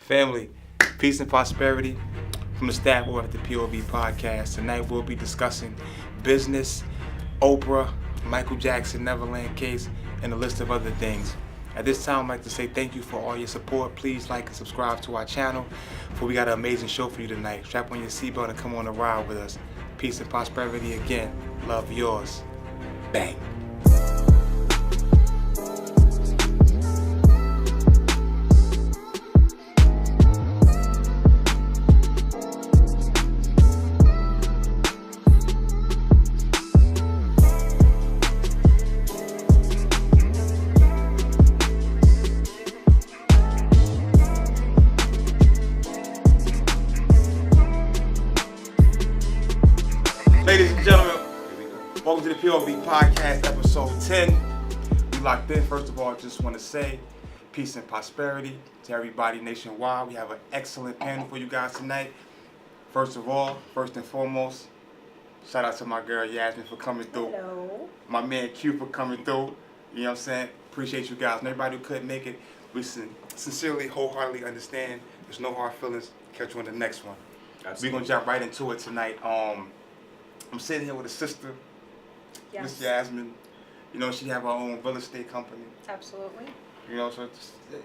Family, peace and prosperity from the staff over at the TPOV podcast. Tonight we'll be discussing business, Oprah, Michael Jackson, Neverland case, and a list of other things. At this time, I'd like to say thank you for all your support. Please like and subscribe to our channel, for we got an amazing show for you tonight. Strap on your seatbelt and come on a ride with us. Peace and prosperity again. Love, yours. Bang. Ladies and gentlemen, welcome to the POV podcast, episode 10. We locked in. First of all, I just want to say peace and prosperity to everybody nationwide. We have an excellent panel for you guys tonight. First of all, first and foremost, shout out to my girl Yasmin for coming through. Hello. My man Q for coming through. You know what I'm saying? Appreciate you guys. And everybody who couldn't make it, we sincerely, wholeheartedly understand. There's no hard feelings. Catch you on the next one. We're going to jump right into it tonight. I'm sitting here with a sister, Miss Jasmine. You know, she have her own real estate company. Absolutely. You know, so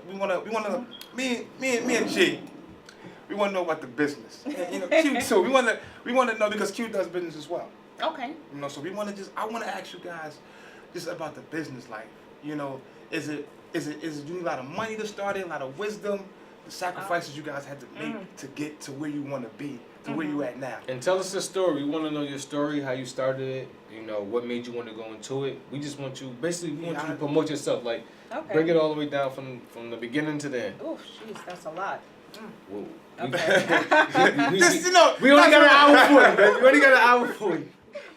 we wanna, me and G, we wanna know about the business. And, you know, Q too. We wanna know because Q does business as well. Okay. You know, so I wanna ask you guys just about the business life. You know, is it you need a lot of money to start it, a lot of wisdom, the sacrifices you guys had to make to get to where you wanna be. To where you at now. And tell us the story. We want to know your story, how you started it, you know, what made you want to go into it. We just want you, basically, we want you to promote yourself. Like, bring it all the way down from the beginning to the end. Oh, jeez, that's a lot. Whoa. Okay. We only got an hour for you, baby. We only got an hour for you.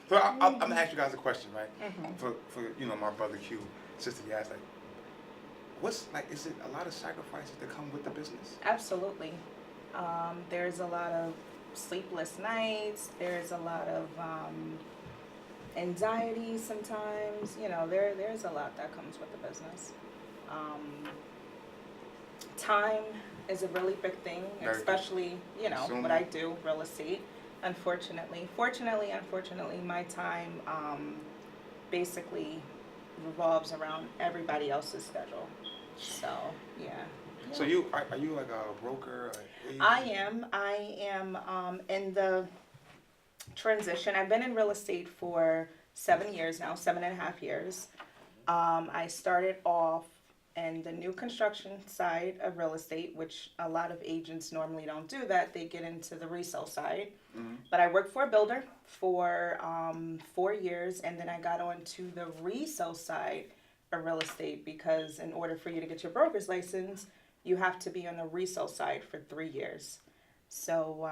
So I'm going to ask you guys a question, right? For you know, my brother Q, sister Yas, like, is it a lot of sacrifices that come with the business? Absolutely. There's a lot of sleepless nights. There's a lot of anxiety sometimes. You know, there's a lot that comes with the business. Time is a really big thing, especially, you know, what I do, real estate. Unfortunately, my time basically revolves around everybody else's schedule. So, yeah. So are you like a broker? I am in the transition. I've been in real estate for 7 years now, 7.5 years. I started off in the new construction side of real estate, which a lot of agents normally don't do that. They get into the resale side. But I worked for a builder for 4 years, and then I got onto the resale side of real estate because in order for you to get your broker's license, you have to be on the resale side for 3 years. So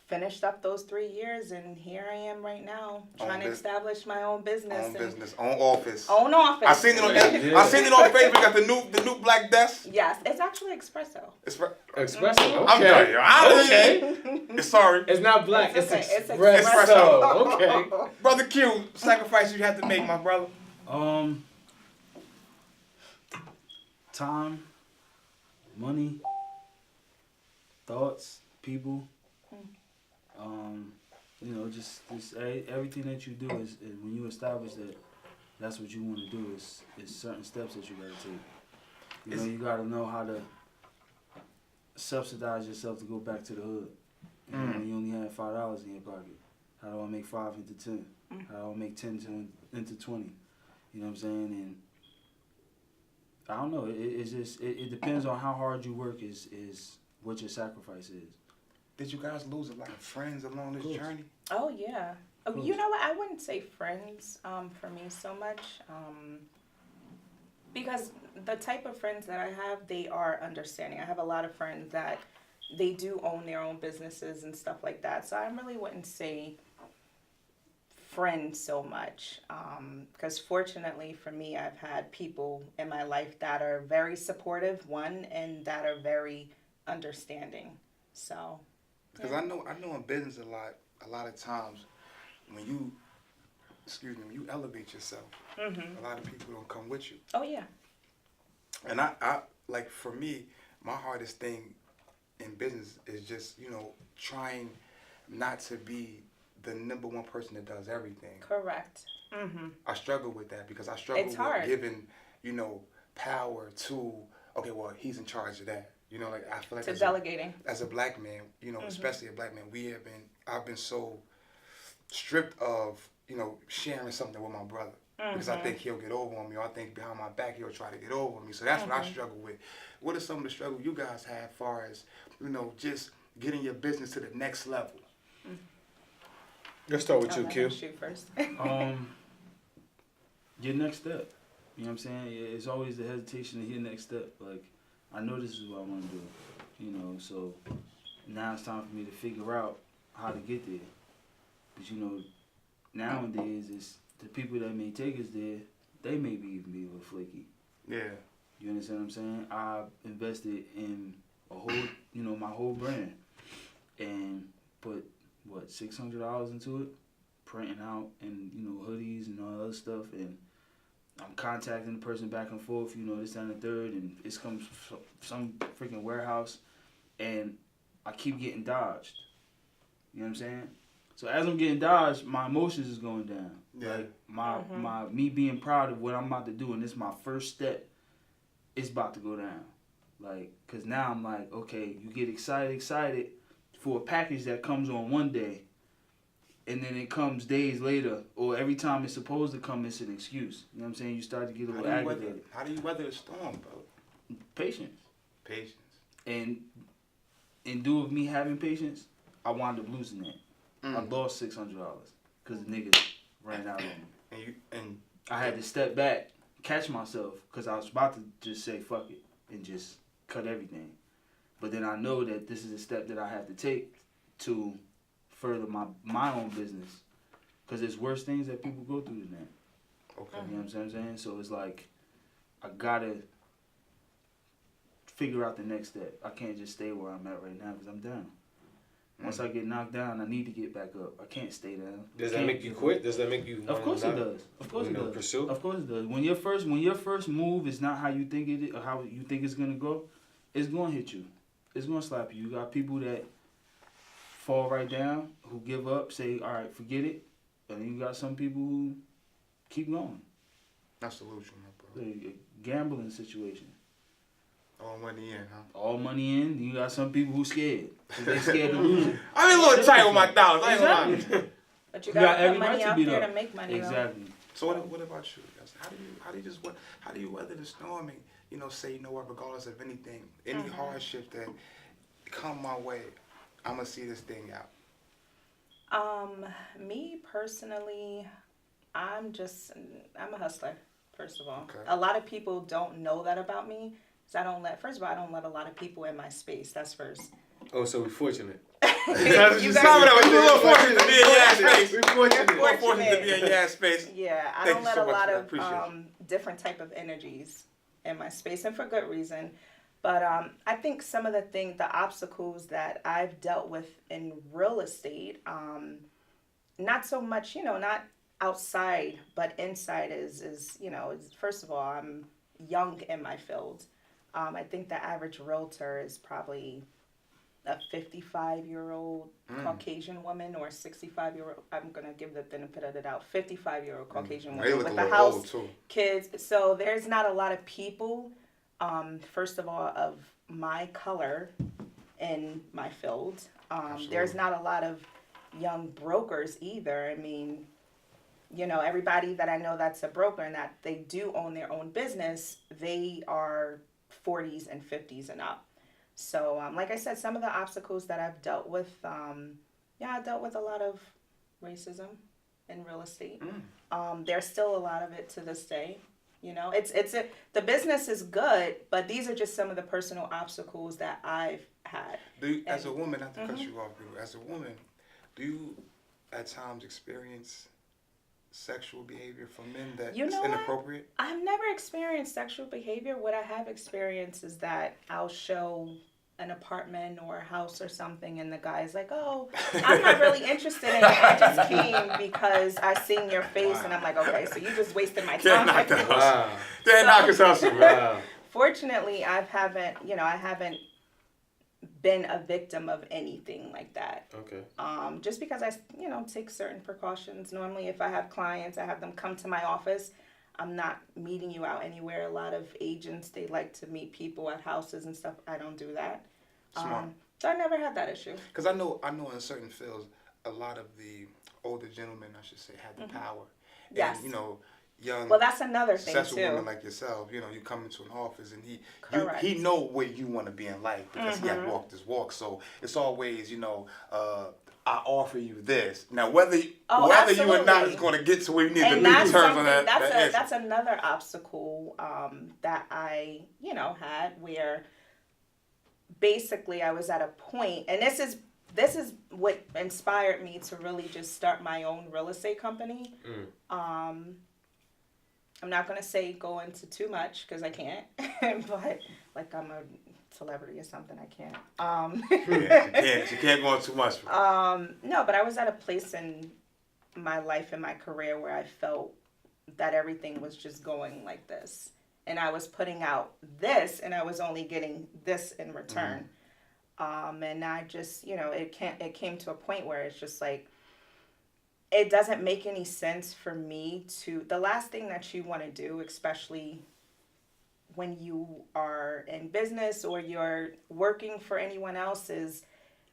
finished up those 3 years, and here I am right now trying to establish my own business. Own office. Own office. I seen it on Facebook. Got the new black desk. Yes, it's actually espresso. Espresso. Okay. I'm done. Okay. Sorry. It's not black. It's okay. espresso. Okay. Brother Q, sacrifice you have to make, my brother. Time, money, thoughts, people. You know, just everything that you do is when you establish that that's what you want to do is certain steps that you got to take. You know, you got to know how to subsidize yourself to go back to the hood. You know, when you only have $5 in your pocket. How do I make 5 into 10? How do I make 10 into 20? You know what I'm saying? And I don't know. It's just it depends on how hard you work. Is what your sacrifice is. Did you guys lose a lot of friends along this journey? Oh yeah. You know what? I wouldn't say friends for me so much because the type of friends that I have, they are understanding. I have a lot of friends that they do own their own businesses and stuff like that. So I really wouldn't say friends so much because fortunately for me, I've had people in my life that are very supportive, and that are very understanding. So because I know in business a lot of times when you elevate yourself, a lot of people don't come with you. Oh yeah. And I like, for me, my hardest thing in business is just, trying not to be the number one person that does everything. Correct. Mm-hmm. I struggle with that because I struggle with giving, power to, okay, well, he's in charge of that. I feel like to delegating. As a black man, especially a black man, I've been so stripped of, sharing something with my brother. Because I think he'll get over on me, or I think behind my back he'll try to get over on me. So that's what I struggle with. What are some of the struggles you guys have as far as, just getting your business to the next level? Let's start with you, Q. Shoot first. Your next step. You know what I'm saying? It's always the hesitation of your next step. Like, I know this is what I want to do. So now it's time for me to figure out how to get there. Because, nowadays, it's the people that may take us there, they may even be a little flaky. Yeah. You understand what I'm saying? I invested in a whole, my whole brand. And put, $600 into it? Printing out and, hoodies and all that other stuff. And I'm contacting the person back and forth, this and the third. And it's comes from some freaking warehouse. And I keep getting dodged. You know what I'm saying? So as I'm getting dodged, my emotions is going down. Yeah. Like my me being proud of what I'm about to do, and this is my first step, it's about to go down. Like, cause now I'm like, okay, you get excited for a package that comes on one day, and then it comes days later, or every time it's supposed to come, it's an excuse. You know what I'm saying? You start to get a little aggravated. How do you weather the storm, bro? Patience. And in lieu of me having patience, I wound up losing that. I lost $600 because the niggas ran out on me. And I had to step back, catch myself, because I was about to just say fuck it and just cut everything. But then I know that this is a step that I have to take to further my own business, because there's worse things that people go through than that. Okay. You know what I'm saying? So it's like I gotta figure out the next step. I can't just stay where I'm at right now because I'm down. Once I get knocked down, I need to get back up. I can't stay down. Does that make you quit? Does that make you? Of course it does. Of course it does. Pursue? Of course it does. When your first move is not how you think it is, or how you think it's gonna go, it's gonna hit you. It's gonna slap you. You got people that fall right down, who give up, say, all right, forget it, and then you got some people who keep going. That's solution, bro. A gambling situation. All money in, huh? All money in. You got some people who scared. They scared to lose it. I'm a little tight with my dollars. I ain't gonna lie. But you gotta put money out there to make money. Exactly. So what about you? How do you weather the storm and say what, regardless of anything, any hardship that come my way, I'm gonna see this thing out. Me personally, I'm a hustler. First of all, okay. A lot of people don't know that about me. I don't let a lot of people in my space. That's first. Oh, so we're fortunate. You're a little fortunate to be in your space. We're fortunate to be in your space. Yeah, I don't let a lot of different type of energies in my space, and for good reason. But I think some of the obstacles that I've dealt with in real estate, not so much, not outside, but inside is first of all, I'm young in my field. I think the average realtor is probably a 55-year-old Caucasian woman or a 65-year-old. I'm going to give the benefit of the doubt. 55-year-old Caucasian woman with a house, kids. So there's not a lot of people, first of all, of my color in my field. There's not a lot of young brokers either. I mean, everybody that I know that's a broker and that they do own their own business, they are 40s and 50s and up. So, like I said, some of the obstacles that I've dealt with, I dealt with a lot of racism in real estate. There's still a lot of it to this day. The business is good, but these are just some of the personal obstacles that I've had. As a woman, not to cut you off, as a woman, do you at times experience sexual behavior from men that is inappropriate? I've never experienced sexual behavior. What I have experienced is that I'll show an apartment or a house or something, and the guy's like, "Oh, I'm not really interested in it. I just came because I seen your face," and I'm like, "Okay, so you just wasted my time." Knock us hustle. Wow. Fortunately, I haven't been a victim of anything like that. Okay. Just because I take certain precautions. Normally, if I have clients, I have them come to my office. I'm not meeting you out anywhere. A lot of agents, they like to meet people at houses and stuff. I don't do that. Smart. So I never had that issue. Because I know in certain fields, a lot of the older gentlemen, I should say, have the power. Yes. And, young, Well, that's another thing successful too. women like yourself, you come into an office and Correct. he know where you want to be in life because he had walked this walk. So it's always, I offer you this. Now, whether you or not is going to get to where you need to meet terms on that. That's another obstacle that I, had where basically I was at a point, and this is what inspired me to really just start my own real estate company. I'm not going to say go into too much because I can't, but like I'm a celebrity or something, I can't. She can't go on too much. No, but I was at a place in my life and my career where I felt that everything was just going like this. And I was putting out this and I was only getting this in return. And I just, it came to a point where it's just like, it doesn't make any sense for me the last thing that you want to do, especially when you are in business or you're working for anyone else, is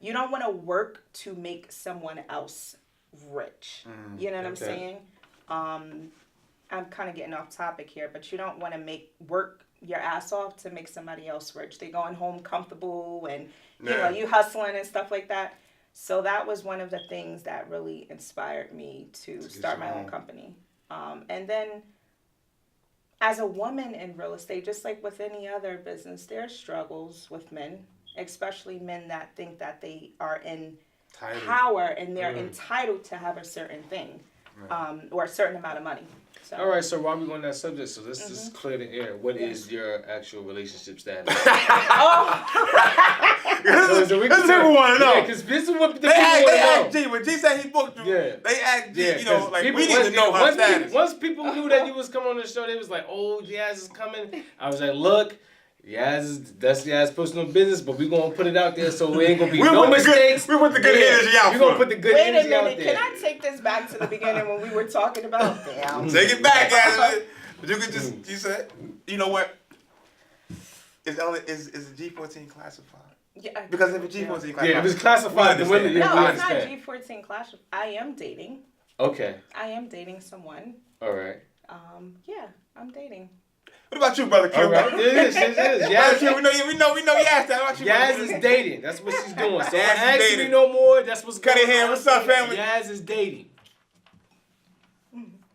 you don't want to work to make someone else rich. You know what I'm saying? I'm kind of getting off topic here, but you don't want to work your ass off to make somebody else rich. They going home comfortable and, you hustling and stuff like that. So that was one of the things that really inspired me to start my own company. And then as a woman in real estate, just like with any other business, there are struggles with men, especially men that think that they are in power and they're entitled to have a certain thing or a certain amount of money. So. All right, so while we're on that subject, so let's just clear the air. What is your actual relationship status? This is what people want to know. Yeah, because this is what the they people want to know. asked G. When G said he booked you, they asked G, people, we need to know her status. Once people knew that you was coming on the show, they was like, oh, Yaz is coming. I was like, look, that's Yaz's personal business, but we're going to put it out there so it ain't going to be no mistakes. We put the good energy out. We're going to put the good energy out there. Wait a minute, can I take this back to the beginning when we were talking about damn? Take it back, guys. You could just, you said, you know what? Is the G14 classified? Yeah. Because if it's G14 classified. Yeah, if it's classified, then No, it's not G14 classified. I am dating. Okay. I am dating someone. All right. Yeah, I'm dating. What about you, brother Q? All right. It is. Yaz, we know you asked that. What about you? Yaz is dating. That's what she's doing. So don't ask me no more. That's what's going on. Cut it here. What's up, family? Yaz is dating.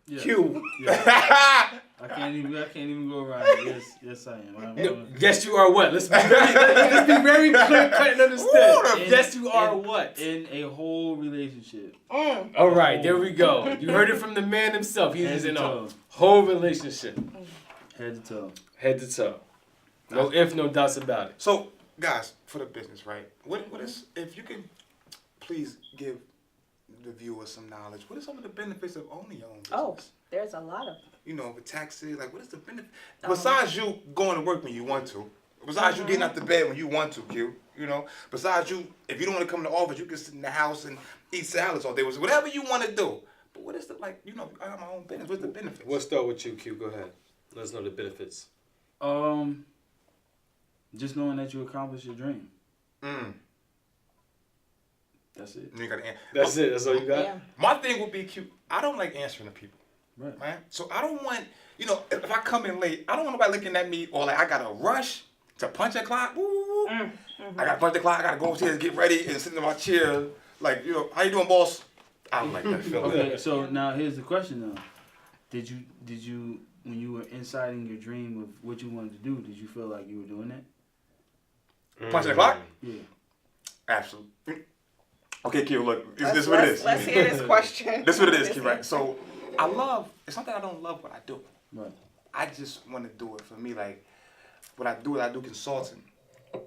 Yes. Q. Yes. I can't even go around it. Yes, I am. Yes, you are what? Let's be very clear cut and understood. Yes, you are what? In a whole relationship. All right, there we go. You heard it from the man himself. He's in a whole relationship. Head to toe. Head to toe. No ifs, no doubts about it. So, guys, for the business, right? What is, if you can please give the viewers some knowledge, what are some of the benefits of owning your own business? Oh, there's a lot of. The taxes, like what is the benefit? Besides you going to work when you want to, besides you getting out the bed when you want to, Q, besides you, if you don't want to come to the office, you can sit in the house and eat salads all day, whatever you want to do. But what is the, I have my own business, what's the benefits? We'll start with you, Q, go ahead. Let us know the benefits. Just knowing that you accomplished your dream. That's it. You gotta That's it. That's all you got? Yeah. My thing would be, Q, I don't like answering to people. Right. So I don't want, if I come in late, I don't want nobody looking at me or like I gotta rush to punch a clock. I gotta punch the clock. I gotta go upstairs, get ready, and sit in my chair. Like, how you doing, boss? I don't like that feeling. Okay, so now here's the question though. Did you when you were inciting your dream of what you wanted to do, did you feel like you were doing that? Punching the clock? Yeah. Absolutely. Okay, Q, look, this is what it is. Let's hear this question. This is what it is, Q, right? So it's something I don't love what I do. Right. I just want to do it for me. Like, what I do consulting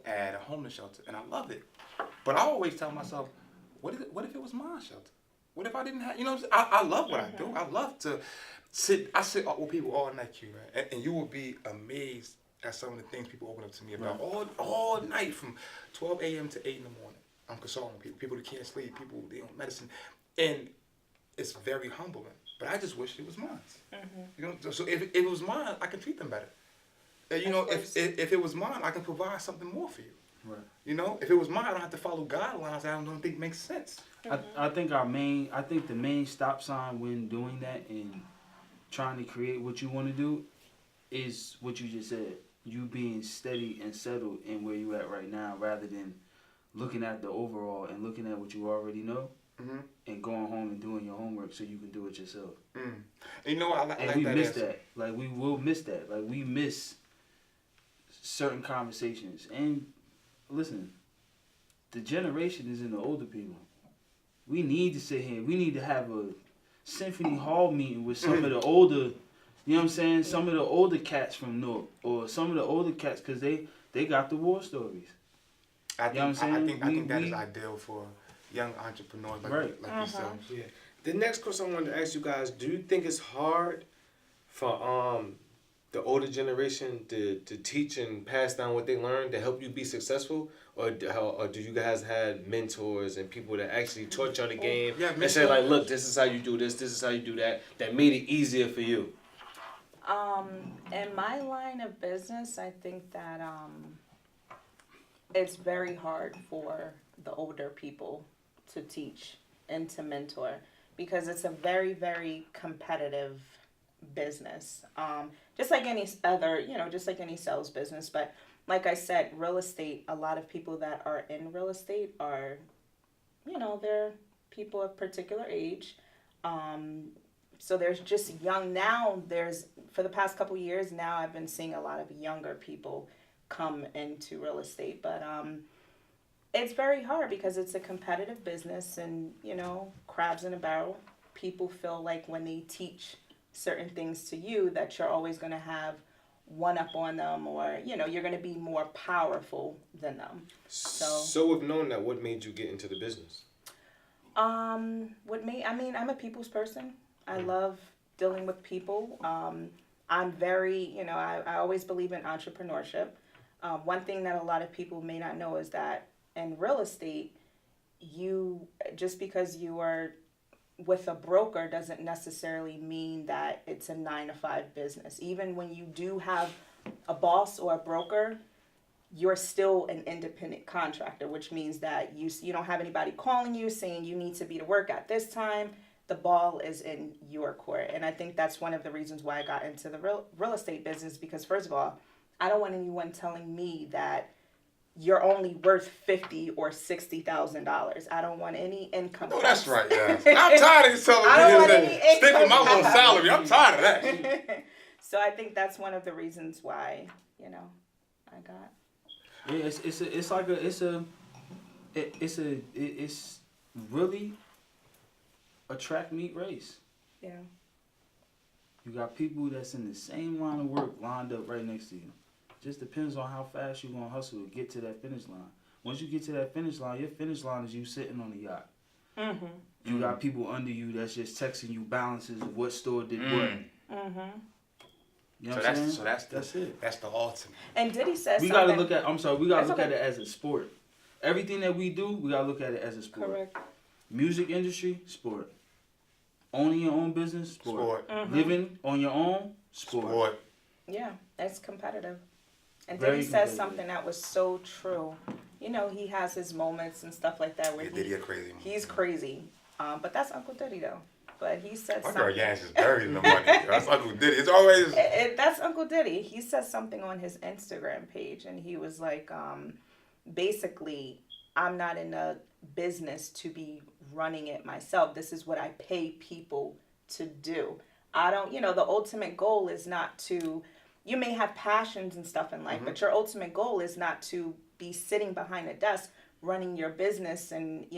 at a homeless shelter, and I love it. But I always tell myself, what if it was my shelter? What if I didn't have, I love what I do. I love to sit with people all night, Q, right? And you will be amazed at some of the things people open up to me about all night from 12 a.m. to 8 in the morning. I'm consulting people that can't sleep, people they on medicine, and it's very humbling. But I just wish it was mine. You know, so if it was mine, I can treat them better. You know, if it was mine, I can provide something more for you. Right. You know, if it was mine, I don't have to follow guidelines that I don't think make sense. I think the main stop sign when doing that and trying to create what you want to do is what you just said. You being steady and settled in where you at right now, rather than looking at the overall and looking at what you already know, and going home and doing your homework so you can do it yourself. And you know what? I like we that miss answer. that. Like we will miss that. Like we miss certain conversations. And listen, the generation is in the older people. We need to sit here. We need to have a symphony hall meeting with some of the older, you know what I'm saying? Some of the older cats from North, or some of the older cats, because they got the war stories. I You know what I'm saying? think that is ideal for young entrepreneurs like yourself. Yeah. The next question I wanted to ask you guys: do you think it's hard for the older generation to teach and pass down what they learned to help you be successful, or do you guys had mentors and people that actually taught you the game and said like, look, this is how you do this is how you do that made it easier for you? In my line of business, I think that it's very hard for the older people to teach and to mentor, because it's a very, very competitive business. Just like any other, just like any sales business. But like I said, real estate, a lot of people that are in real estate are, they're people of particular age. So there's just young now. For the past couple years now, I've been seeing a lot of younger people come into real estate. But it's very hard because it's a competitive business, and, crabs in a barrel. People feel like when they teach certain things to you that you're always going to have one up on them, or, you're going to be more powerful than them. So with knowing that, what made you get into the business? I'm a people's person. I love dealing with people. I'm very, I always believe in entrepreneurship. One thing that a lot of people may not know is that in real estate, just because you are with a broker doesn't necessarily mean that it's a 9-to-5 business. Even when you do have a boss or a broker, you're still an independent contractor, which means that you don't have anybody calling you saying you need to be to work at this time. The ball is in your court. And I think that's one of the reasons why I got into the real estate business, because first of all, I don't want anyone telling me that you're only worth $50,000 or $60,000. I don't want any income. Oh, that's right, yeah. I'm tired of you telling me stick with my little salary. I'm tired of that. So I think that's one of the reasons why, I got. Yeah, it's really a track meet race. Yeah. You got people that's in the same line of work lined up right next to you. Just depends on how fast you're going to hustle to get to that finish line. Once you get to that finish line, your finish line is you sitting on the yacht. Mm-hmm. You got people under you that's just texting you balances of what store did what. Mm-hmm. You know what I'm saying? That's it. That's the ultimate. And Diddy says we something. Gotta look at it as a sport. Everything that we do, we gotta look at it as a sport. Correct. Music industry, sport. Owning your own business, sport. Mm-hmm. Living on your own, sport. Yeah, that's competitive. And Very Diddy says something that was so true. He has his moments and stuff like that where Diddy a crazy. He's crazy. But that's Uncle Diddy though. But he said something. My girl Yance is buried in the money. That's Uncle Diddy. It's always. That's Uncle Diddy. He said something on his Instagram page, and he was like, basically, I'm not in a business to be running it myself. This is what I pay people to do. I don't, the ultimate goal is not to. You may have passions and stuff in life, but your ultimate goal is not to be sitting behind a desk running your business and,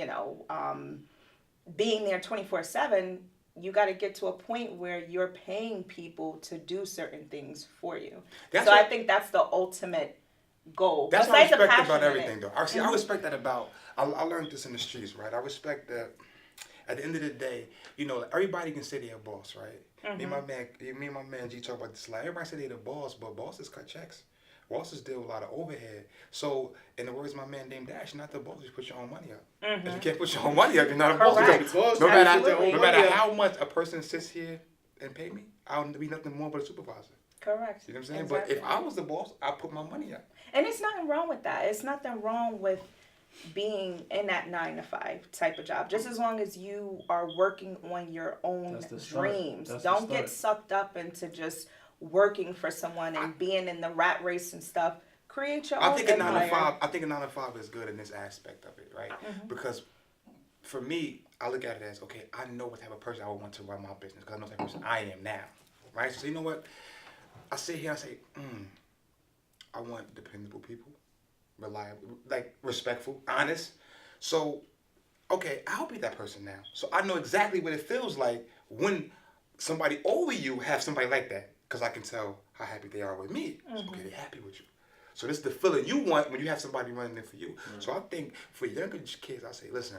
being there 24/7. You got to get to a point where you're paying people to do certain things for you. I think that's the ultimate goal. That's what I respect about everything, though. I respect that about. I learned this in the streets, right? I respect that. At the end of the day, everybody can say they're a boss, right? Mm-hmm. Me and my man G talk about this a lot. Everybody say they're the boss, but bosses cut checks, bosses deal with a lot of overhead. So, in the words of my man named Dash, you're not the boss, you put your own money up. If you can't put your own money up, you're not a boss. Correct. Because no matter how much a person sits here and pay me, I'll be nothing more but a supervisor. Correct. You know what I'm saying? Exactly. But if I was the boss, I'd put my money up. And it's nothing wrong with that. It's nothing wrong with being in that 9 to 5 type of job. Just as long as you are working on your own dreams. Don't get sucked up into just working for someone and being in the rat race and stuff. Create your own empire. I think a 9 to 5 is good in this aspect of it, right? Because for me, I look at it as, okay, I know what type of person I would want to run my business because I know the type of person I am now, right? So you know what? I sit here and I say, I want dependable people, reliable, like respectful, honest. So, okay, I'll be that person now. So I know exactly what it feels like when somebody over you have somebody like that because I can tell how happy they are with me. So, okay, they're happy with you. So this is the feeling you want when you have somebody running it for you. So I think for younger kids, I say, listen,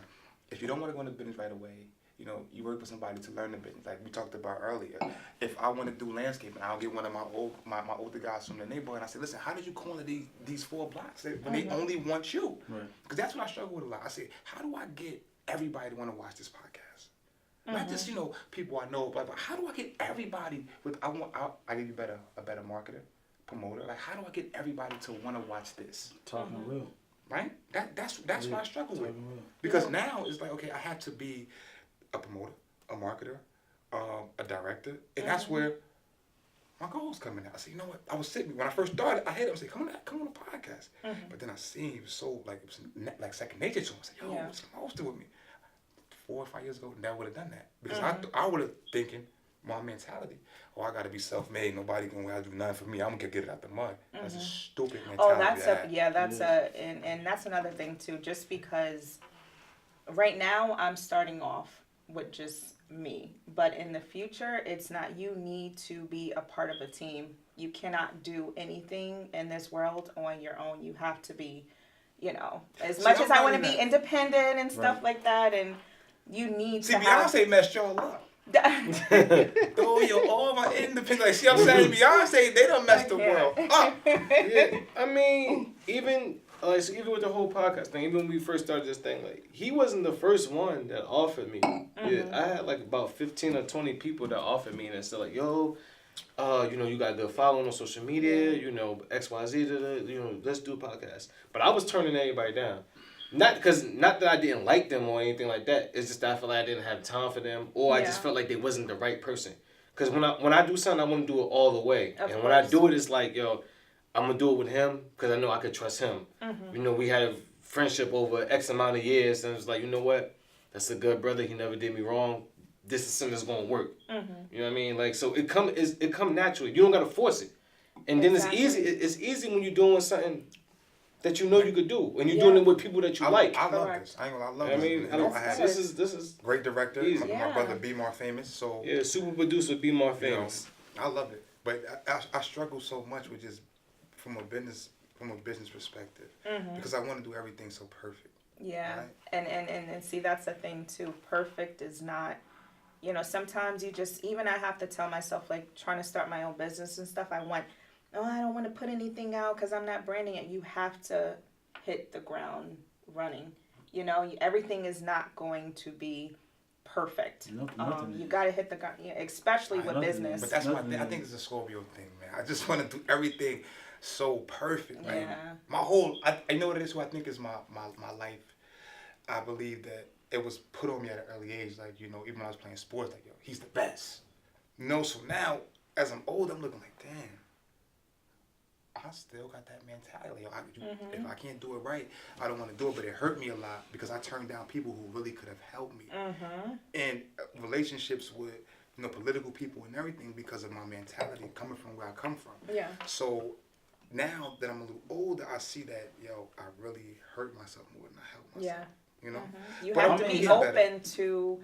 if you don't want to go into business right away, you know, you work with somebody to learn the business, like we talked about earlier. If I want to do landscaping, I'll get one of my older guys from the neighborhood, and I say, listen, how did you corner these 4 blocks when they only want you? Because that's what I struggle with a lot. I say, how do I get everybody to want to watch this podcast? Not just, you know, people I know, but how do I get everybody with? I give you a better marketer, promoter. Like, how do I get everybody to want to watch this? Talking real. Right? That's what I struggle with. Because now it's like, okay, I have to be a promoter, a marketer, a director, and that's where my goals coming out. I said, you know what? I was sitting when I first started. I had him. I said, come on the podcast. But then I seen he was so like it was like second nature to him. I said, yo, what's hosting with me? 4 or 5 years ago, never would have done that because I would have thinking my mentality. Oh, I gotta be self-made. Nobody can do nothing for me. I'm gonna get it out the mud. That's a stupid mentality. And that's another thing too. Just because right now I'm starting off with just me, but in the future it's not. You need to be a part of a team. You cannot do anything in this world on your own. You have to be, you know, as much as I want to be independent and stuff like that, and you need to have. Beyonce messed y'all up. Oh, yo, all my independent. Like, see what I'm saying? Beyonce, they done messed the world up. Yeah, I mean, even with the whole podcast thing, even when we first started this thing, like, he wasn't the first one that offered me. Yeah, I had like about 15 or 20 people that offered me, and said like, yo, you know, you got a good following on social media, you know, XYZ, you know, let's do a podcast. But I was turning everybody down. Not that I didn't like them or anything like that. It's just that I felt like I didn't have time for them, or I just felt like they wasn't the right person. Because when I do something, I want to do it all the way. And when I do it, it's like, yo, I'm gonna do it with him because I know I could trust him. You know, we had a friendship over X amount of years, and it's like, you know what, that's a good brother. He never did me wrong. This is something that's gonna work. You know what I mean? Like, so it come naturally. You don't gotta force it. And then it's easy. It's easy when you're doing something that you know you could do, and you're doing it with people that you like. I love this. I love this. I mean, this is great director. My brother Be More Famous. So yeah, super producer Be More Famous. You know, I love it, but I struggle so much with just from a business perspective because I want to do everything so perfect. Yeah, right? and see, that's the thing too. Perfect is not. You know, sometimes you just I have to tell myself, like, trying to start my own business and stuff. I don't want to put anything out because I'm not branding it. You have to hit the ground running. You know, everything is not going to be perfect. You got to hit the ground, especially with business. But that's my thing. I think it's a Scorpio thing, man. I just want to do everything so perfect, man. Yeah. My whole, I know what it is. What I think is my life. I believe that it was put on me at an early age. Like, you know, even when I was playing sports, like, yo, he's the best. You know, so now as I'm old, I'm looking like, damn. I still got that mentality. If I can't do it right, I don't want to do it. But it hurt me a lot because I turned down people who really could have helped me. And relationships with, you know, political people and everything because of my mentality coming from where I come from. Yeah. So now that I'm a little older, I see that, yo, I really hurt myself more than I helped myself. Yeah. You know? You have to be open to...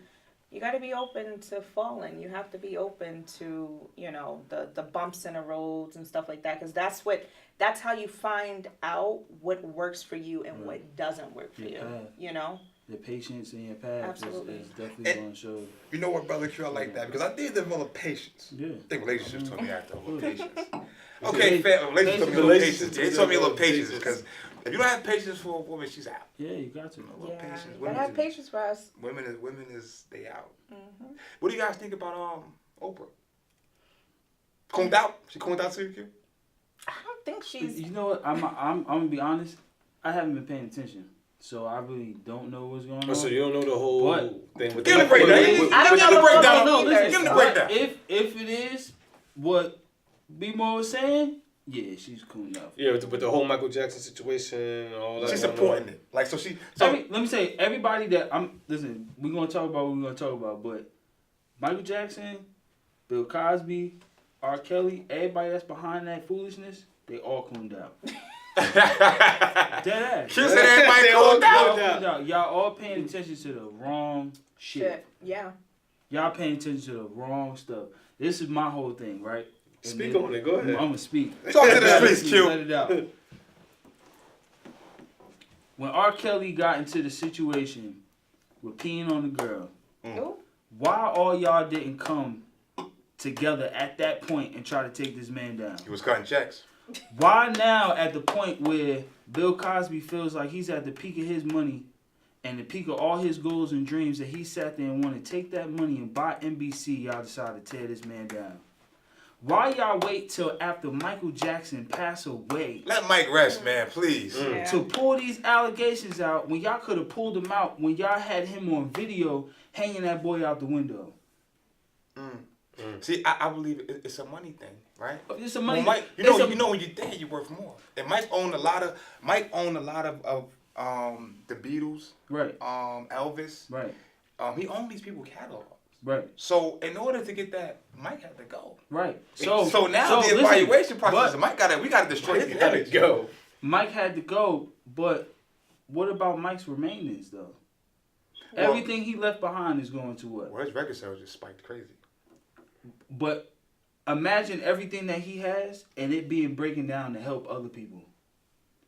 You got to be open to falling. You have to be open to, you know, the bumps in the roads and stuff like that. Because that's how you find out what works for you and what doesn't work for you. You know? Your patience and your path is definitely going to show. You know what, Brother Q, I like that. Because I did develop patience. Yeah. I think relationships taught me how to develop patience. Okay, ladies told me a little patience. They told me a little patience Patience. because if you don't have patience for a woman, she's out. Yeah, you got to. A little Yeah, patience. but have patience for us. Women is they out. Mm-hmm. What do you guys think about Oprah? Combed out? She combed out to you, Q? I don't think she's. You know what? I'm gonna be honest. I haven't been paying attention, so I really don't know what's going on. Oh, so you don't know the whole thing with Give him the breakdown. I don't Give him know the breakdown. no, Give him the breakdown. If it is what B-Mo was saying, yeah, she's cool enough. Yeah, with the whole Michael Jackson situation, all that. She's supporting it. Like so, Let me say, everybody that listen, we're gonna talk about what we're gonna talk about, but Michael Jackson, Bill Cosby, R. Kelly, everybody that's behind that foolishness, they all cooned out. Dead ass. She said everybody cooled out. Y'all all paying attention to the wrong shit. Yeah. Y'all paying attention to the wrong stuff. This is my whole thing, right? Speak on it. Go ahead. I'm gonna speak. Talk to the streets, Q. Let it out. When R. Kelly got into the situation with peeing on the girl, why all y'all didn't come together at that point and try to take this man down? He was cutting checks. Why now at the point where Bill Cosby feels like he's at the peak of his money and the peak of all his goals and dreams that he sat there and wanted to take that money and buy NBC, y'all decided to tear this man down? Why y'all wait till after Michael Jackson passed away? Let Mike rest, man, please. To pull these allegations out when y'all could have pulled them out when y'all had him on video hanging that boy out the window? See, I believe it's a money thing, right? It's a money. Well, Mike, you know when you're dead, you're worth more. And Mike owned a lot of the Beatles, right? Elvis, right? He owned these people's catalogs, right? So in order to get that, Mike had to go, right? So now the evaluation process, we got to destroy his image. Go. Mike had to go, but what about Mike's remainings though? Everything he left behind is going to what? Well, his record sales just spiked crazy. But imagine everything that he has and it being breaking down to help other people.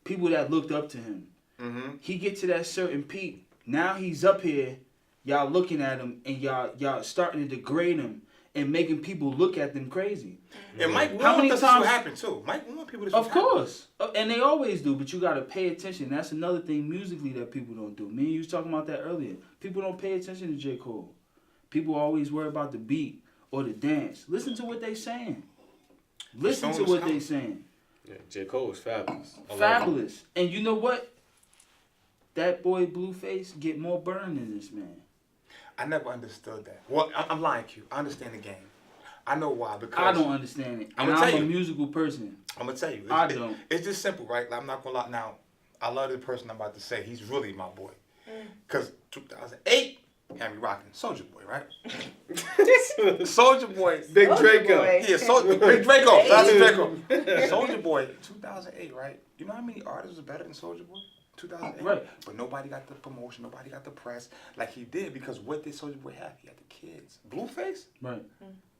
People that looked up to him. Mm-hmm. He get to that certain peak. Now he's up here. Y'all looking at him and y'all starting to degrade him and making people look at them crazy. And Mike How many times times this will happen too? Mike want people to. Of course, and they always do. But you got to pay attention. That's another thing musically that people don't do. Me and you was talking about that earlier. People don't pay attention to J. Cole. People always worry about the beat or the dance. Listen to what they saying. Listen to what they saying. Yeah, J. Cole is fabulous. Fabulous. And you know what? That boy Blueface get more burn than this man. I never understood that. Well, I'm lying to you. I understand the game. I know why. Because I don't understand it. And I'm a musical person. I'm going to tell you. I don't. It's just simple, right? Like, I'm not going to lie. Now, I love the person I'm about to say. He's really my boy. Because 2008, had me rocking Soulja Boy, right? Soulja Boy. Big Draco. Boy. Yeah, Big Draco. Shout out to Draco. Soulja Boy, 2008, right? You know how many artists was better than Soulja Boy? 2008. Right. But nobody got the promotion. Nobody got the press like he did because what did Soulja Boy have? He had the kids. Blueface? Right.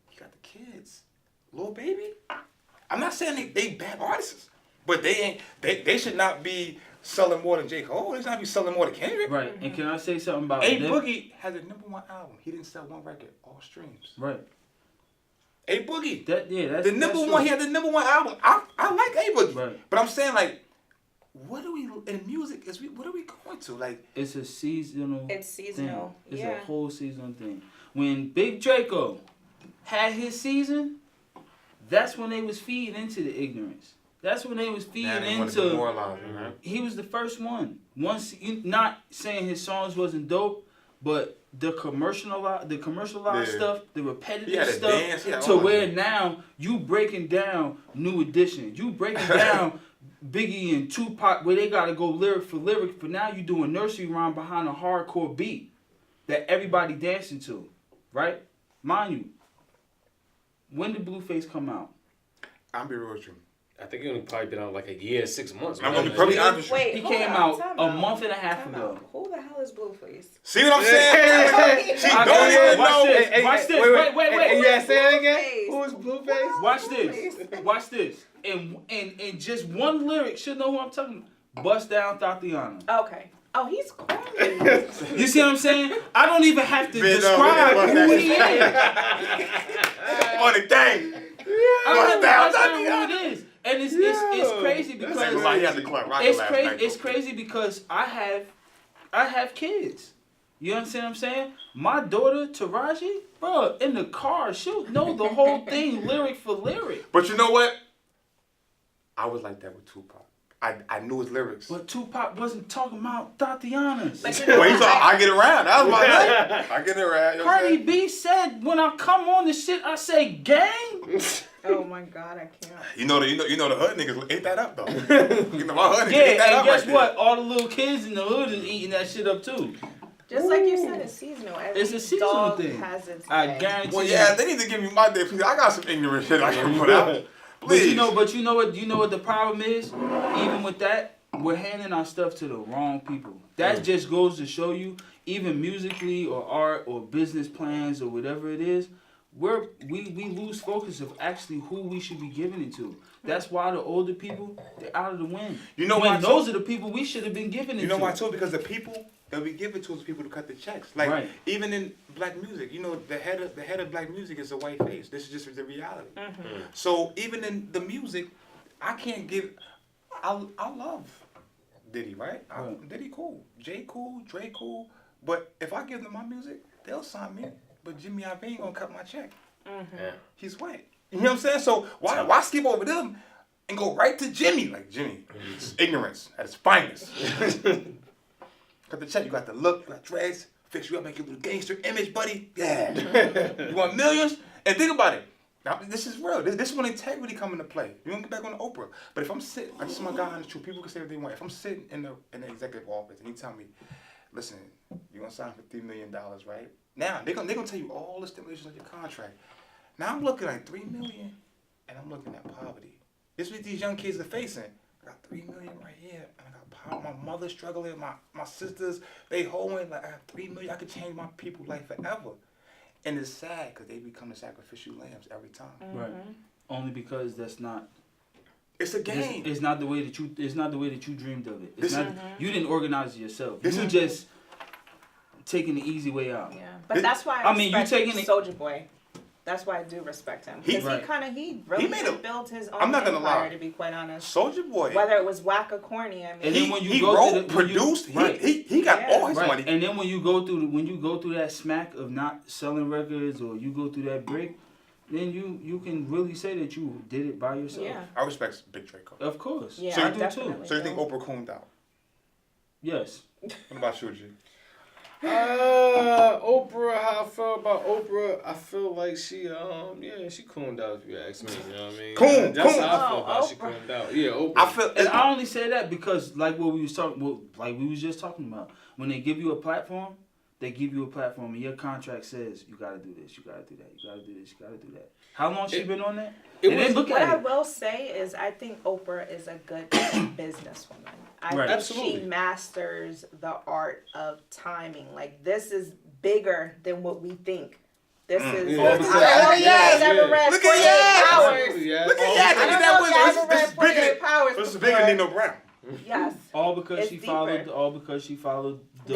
He got the kids. Lil Baby? I'm not saying they bad artists, but they should not be selling more than J. Cole. They should not be selling more than Kendrick. Right. And can I say something about A Boogie had the #1 album. He didn't sell one record, all streams. Right. A Boogie. That's the #1. He had the #1 album. I like A Boogie. Right. But I'm saying like, what are we in music? What are we going to like? It's a seasonal. It's seasonal. Thing. It's yeah. a whole seasonal thing. When Big Draco had his season, that's when they was feeding into the ignorance. That's when they was feeding into. He was the first one. Once, not saying his songs wasn't dope, but the commercialized stuff, the repetitive stuff, to where now you breaking down New Edition, you breaking down Biggie and Tupac, where they gotta go lyric for lyric. For now, you doing nursery rhyme behind a hardcore beat that everybody dancing to, right? Mind you, when did Blueface come out? I'm be real with you. I think he only probably been out like a year, 6 months. I'm gonna be probably honest with you. Wait, He came out a month and a half ago. Who the hell is Blueface? See what I'm saying? She don't even know. Watch this. Wait. Yeah, say it again. Blueface. Who is Blueface? Watch this. And just one lyric should know who I'm talking about. Bust Down Tatiana. Okay. Oh, he's corny. You see what I'm saying? I don't even have to describe who he is. On the thing. I don't have to describe who it is. And it's crazy because He had the Club Rocket last night, It's though. crazy because I have kids. You understand what I'm saying? My daughter Taraji, bro, in the car, she'll know the whole thing lyric for lyric. But you know what? I was like that with Tupac. I knew his lyrics. But Tupac wasn't talking about Tatiana's. But you know Well, he's what? I get around. That was my life. I get around. You know what I'm Cardi saying? B said, when I come on the shit, I say gang. Oh my God, I can't. You know the hood niggas ate that up though. You know my hood niggas Yeah, ate that and up guess right what? All the little kids in the hood is eating that shit up too. Just like you said, it's seasonal. Every It's a seasonal dog thing. has its I day. guarantee. Well, yeah, they need to give me my day, please. I got some ignorant shit I can put out. Please. But you know what the problem is? Even with that, we're handing our stuff to the wrong people. That just goes to show you, even musically or art or business plans or whatever it is, we lose focus of actually who we should be giving it to. That's why the older people, they're out of the win. You know when why, those are the people we should have been giving it to. You know why too? Because the people that we give it to is people to cut the checks. Like Right. even in black music, you know, the head of black music is a white face. This is just the reality. So even in the music, I can't give. I love Diddy, right? Diddy cool, Jay cool, Dre cool. But if I give them my music, they'll sign me. But Jimmy Iovine ain't gonna cut my check. Yeah. He's white. You know what I'm saying? So why skip over them and go right to Jimmy? Like Jimmy, it's ignorance at its finest. Cut the check. You got the look. You got dreads. Fix you up, make you a little gangster image, buddy. Yeah. You want millions? And think about it. Now this is real. This is when integrity come into play. You don't get back on Oprah. But if I'm sitting, I just my guy on the truth. People can say what they want. If I'm sitting in the executive office and he tell me, listen, you're gonna sign for $3 million, right? Now they're gonna tell you all the stipulations of your contract. Now I'm looking at $3 million, and I'm looking at poverty. This is what these young kids are facing. I got $3 million right here, and I got poverty. My mother's struggling. My sisters, they hoeing. Like I have $3 million. I could change my people's life forever. And it's sad because they become the sacrificial lambs every time. Right. Only because that's not. It's a game. It's not the way that you. It's not the way that you dreamed of it. It's This not. is- You didn't organize it yourself. This You is- just taking the easy way out. Yeah, but that's why I mean, you respect taking it- Soulja Boy. That's why I do respect him. Because he really made a- built his own I'm not gonna empire, lie. to be quite honest. Soulja Boy. Whether it was whack or corny, I mean. And then when you he go wrote, to the, when you- produced. right. He got Yeah. all his Right. money. And then when you go through that smack of not selling records or you go through that break, then you can really say that you did it by yourself. Yeah. I respect Big Draco. Of course. Yeah, So you I do definitely So you think do. Oprah cooned out? Yes. What about you, G? Oprah, how I feel about Oprah, I feel like she cooned out if you ask me, you know what I mean? Coon, That's coon. how I feel about she Oprah. cooned out. Yeah, Oprah. I feel. And I only say that because like what we was just talking about. When they give you a platform, they give you a platform and your contract says you gotta do this, you gotta do that, you gotta do this, you gotta do that. How long she been on that? it And was- then look What I at it. will say is I think Oprah is a good businesswoman. I Right. think Absolutely. she masters the art of timing. Like, this is bigger than what we think. This is... Yeah. I don't know if you Yeah. guys ever read Look at 48 that. Hours. Yeah. Look at I that. don't Look at know if you that. ever This read is bigger 48 Hours This is before. bigger than Nino Brown. Yes. All because It's she deeper. followed those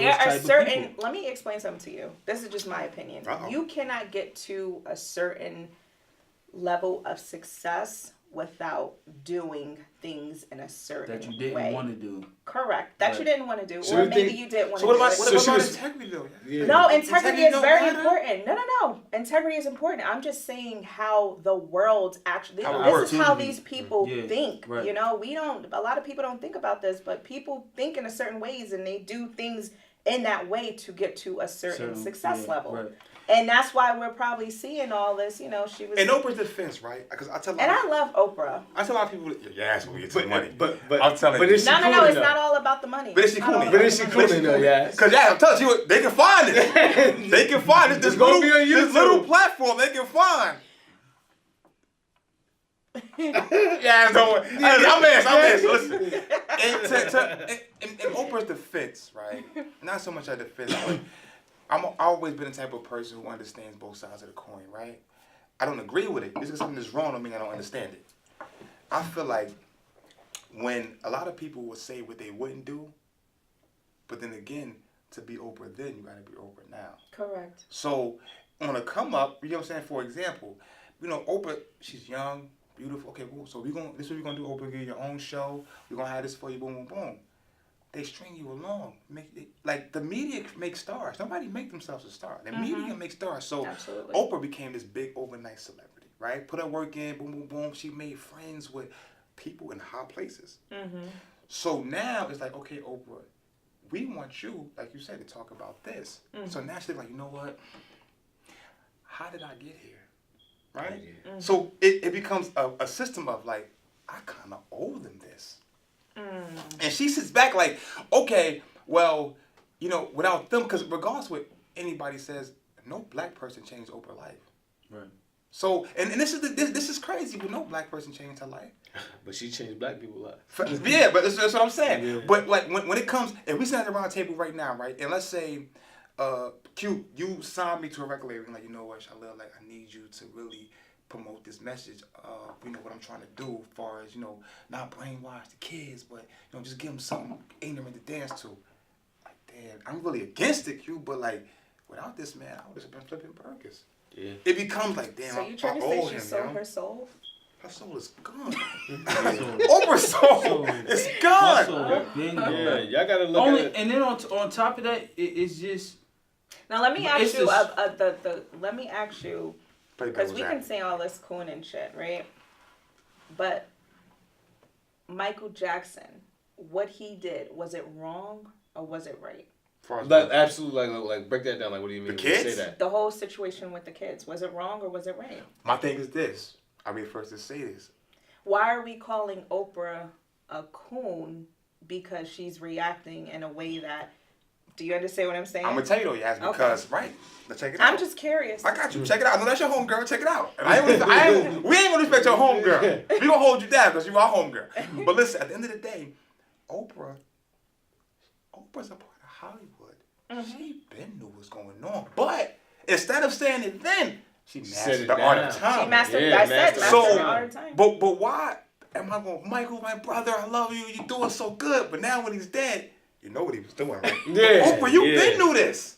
There are type of certain... people. Let me explain something to you. This is just my opinion. Uh-oh. You cannot get to a certain level of success without doing things in a certain That you didn't way. want to do. Correct. That Right. you didn't want to do, So or you maybe think- you did want So to what do about it. what So she about was- integrity though? Yeah. No, integrity Integrity is don't very matter? important. No. Integrity is important. I'm just saying how the world actually. How it This works. is how these people Yeah, think. right. You know, a lot of people don't think about this, but people think in a certain ways and they do things in that way to get to a certain success yeah, level. Right. And that's why we're probably seeing all this. You know, she was. In Oprah's defense, right? Because I tell a lot And of- I love Oprah. I tell a lot of people, your ass will get to the money. But I'm telling but you. is she No, cooning it's though? not all about the money. But is she It's not all cooning? about But is she the money. cooning though, yeah? Because yeah, I'm telling you, they can find it. They can find it. This It's gonna little, be on this YouTube. little platform they can find. Yeah, don't. I'm asking. Listen, in Oprah's defense, right? Not so much her defense, but I've always been the type of person who understands both sides of the coin, right? I don't agree with it. Just because something is wrong don't mean I don't understand it. I feel like when a lot of people will say what they wouldn't do, but then again, to be Oprah then, you gotta be Oprah now. Correct. So on a come up, you know what I'm saying? For example, you know, Oprah, she's young, beautiful. Okay, cool. So this is what we're gonna do. Oprah, get your own show. We're gonna have this for you. Boom, boom, boom. They string you along. Like the media makes stars. Nobody make themselves a star. The media makes stars. So Absolutely. Oprah became this big overnight celebrity, right? Put her work in. Boom, boom, boom. She made friends with people in high places. So now it's like, okay, Oprah, we want you, like you said, to talk about this. So now she's like, you know what? How did I get here? Right? So it becomes a system of like, I kind of owe them this. And she sits back like, okay, well, you know, without them, because regardless what anybody says, no black person changed Oprah's life. Right. So, and this is crazy, but no black person changed her life. But she changed black people's lives. Yeah, but that's what I'm saying. Yeah. But like when it comes, if we sit around the table right now, right, and let's say, Q, you signed me to a record label, and like, you know what, Shalil, like I need you to really promote this message. You know what I'm trying to do, as far as, you know, not brainwash the kids, but you know, just give them something ignorant to dance to. Like, damn, I'm really against it, Q, but like without this man, I would have been flipping burgers. Yeah. It becomes like, damn, So you trying to I say owe she him, sold yo. her soul? Her soul is gone. Oprah's soul is gone. Yeah, y'all gotta look Only, at it. and then on top of that, it's just Now let me ask It's you. just- Let me ask you, Play because devil's we can advocate. say all this coon and shit, right? But Michael Jackson, what he did, was it wrong or was it right? As far as Like what- absolutely, like break that down. Like, what do you mean The when you kids? say that? The whole situation with the kids, was it wrong or was it right? My thing is this. I'll be the first to say this. Why are we calling Oprah a coon because she's reacting in a way that? Do you understand what I'm saying? I'm gonna tell you though, yes, Okay. because right. Let's check it out. I'm just curious. I got you. Check it out. No, that's your home girl. Check it out. We ain't gonna respect your home girl. We gonna hold you down because you our home girl. But listen, at the end of the day, Oprah's a part of Hollywood. She been knew what's going on, but instead of saying it then, she said mastered it the art now. of time. She mastered. Yeah, I said mastered mastered So, all the time. but why am I going, Michael, my brother, I love you, you're doing so good, but now when he's dead, you know what he was doing, right? Yeah, Oprah, you yeah. been knew this.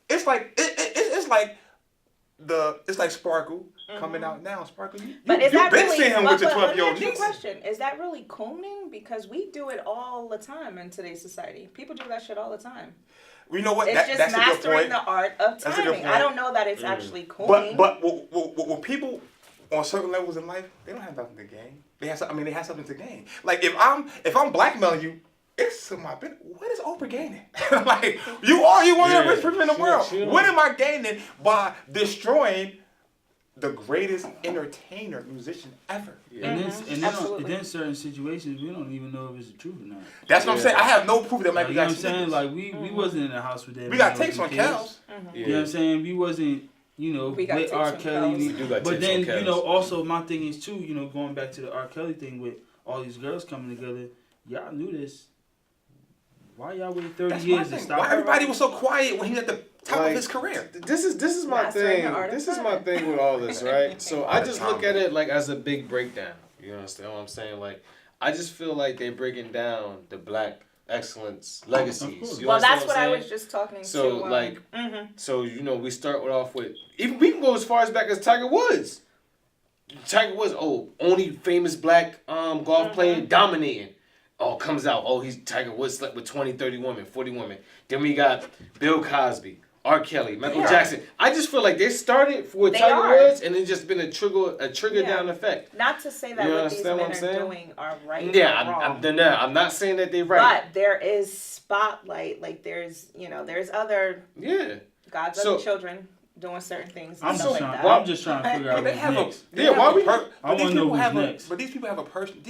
It's like it's like Sparkle coming out now. Sparkle, But is you that been really? seeing him with your let me 12-year-old ask you a niece. question: is that really cooning? Because we do it all the time in today's society. People do that shit all the time. You know what? It's just That's a good mastering point. the art of That's a good timing. I point. don't know that it's actually cooning. But when people on certain levels in life, they don't have nothing to gain. They have something to gain. Like if I'm blackmailing you, it's to my benefit. What is Oprah gaining? Like you one of the richest people in the world. What am I gaining by destroying the greatest entertainer, musician ever? and Absolutely. then certain situations we don't even know if it's the truth or not. That's what I'm saying. I have no proof that Like, Michael you know what I'm Jackson saying? did this. Like we wasn't in the house with that. We got man takes with on the kids. cows. You know what I'm saying? We wasn't, you know, We got with takes R. on Kelly. cows. We do got But takes then, on cows. you know, also my thing is too, you know, going back to the R. Kelly thing with all these girls coming together, y'all knew this. Why y'all wait 30 That's my years to thing. stop? Why everybody was so quiet when he was at the top Like, of his career? This is my Mastering thing. the art of This is my time. thing with all this, right? So I just look time. at it like as a big breakdown. You understand what I'm saying? Like I just feel like they're breaking down the black excellence legacies. course. You Well, understand that's what I I'm was saying? just talking So to. like, so you know, we start off with even we can go as far as back as Tiger Woods. Tiger Woods, only famous black golf player dominating. Oh, comes out. Oh, he's Tiger Woods slept with 20, 30 women, 40 women. Then we got Bill Cosby, R. Kelly, Michael Yeah. Jackson. I just feel like they started with They Tiger are. Woods, and it's just been a trigger Yeah. down effect. Not to say that You what these understand men what are I'm saying? doing are right Yeah, or wrong. I'm not saying that they're right. But there is spotlight. Like there's other Yeah. God's So- other children doing certain things and I'm stuff just like trying. that. I'm just trying to figure out But they what's have next. why we- I wanna know who's next. But these people have a person.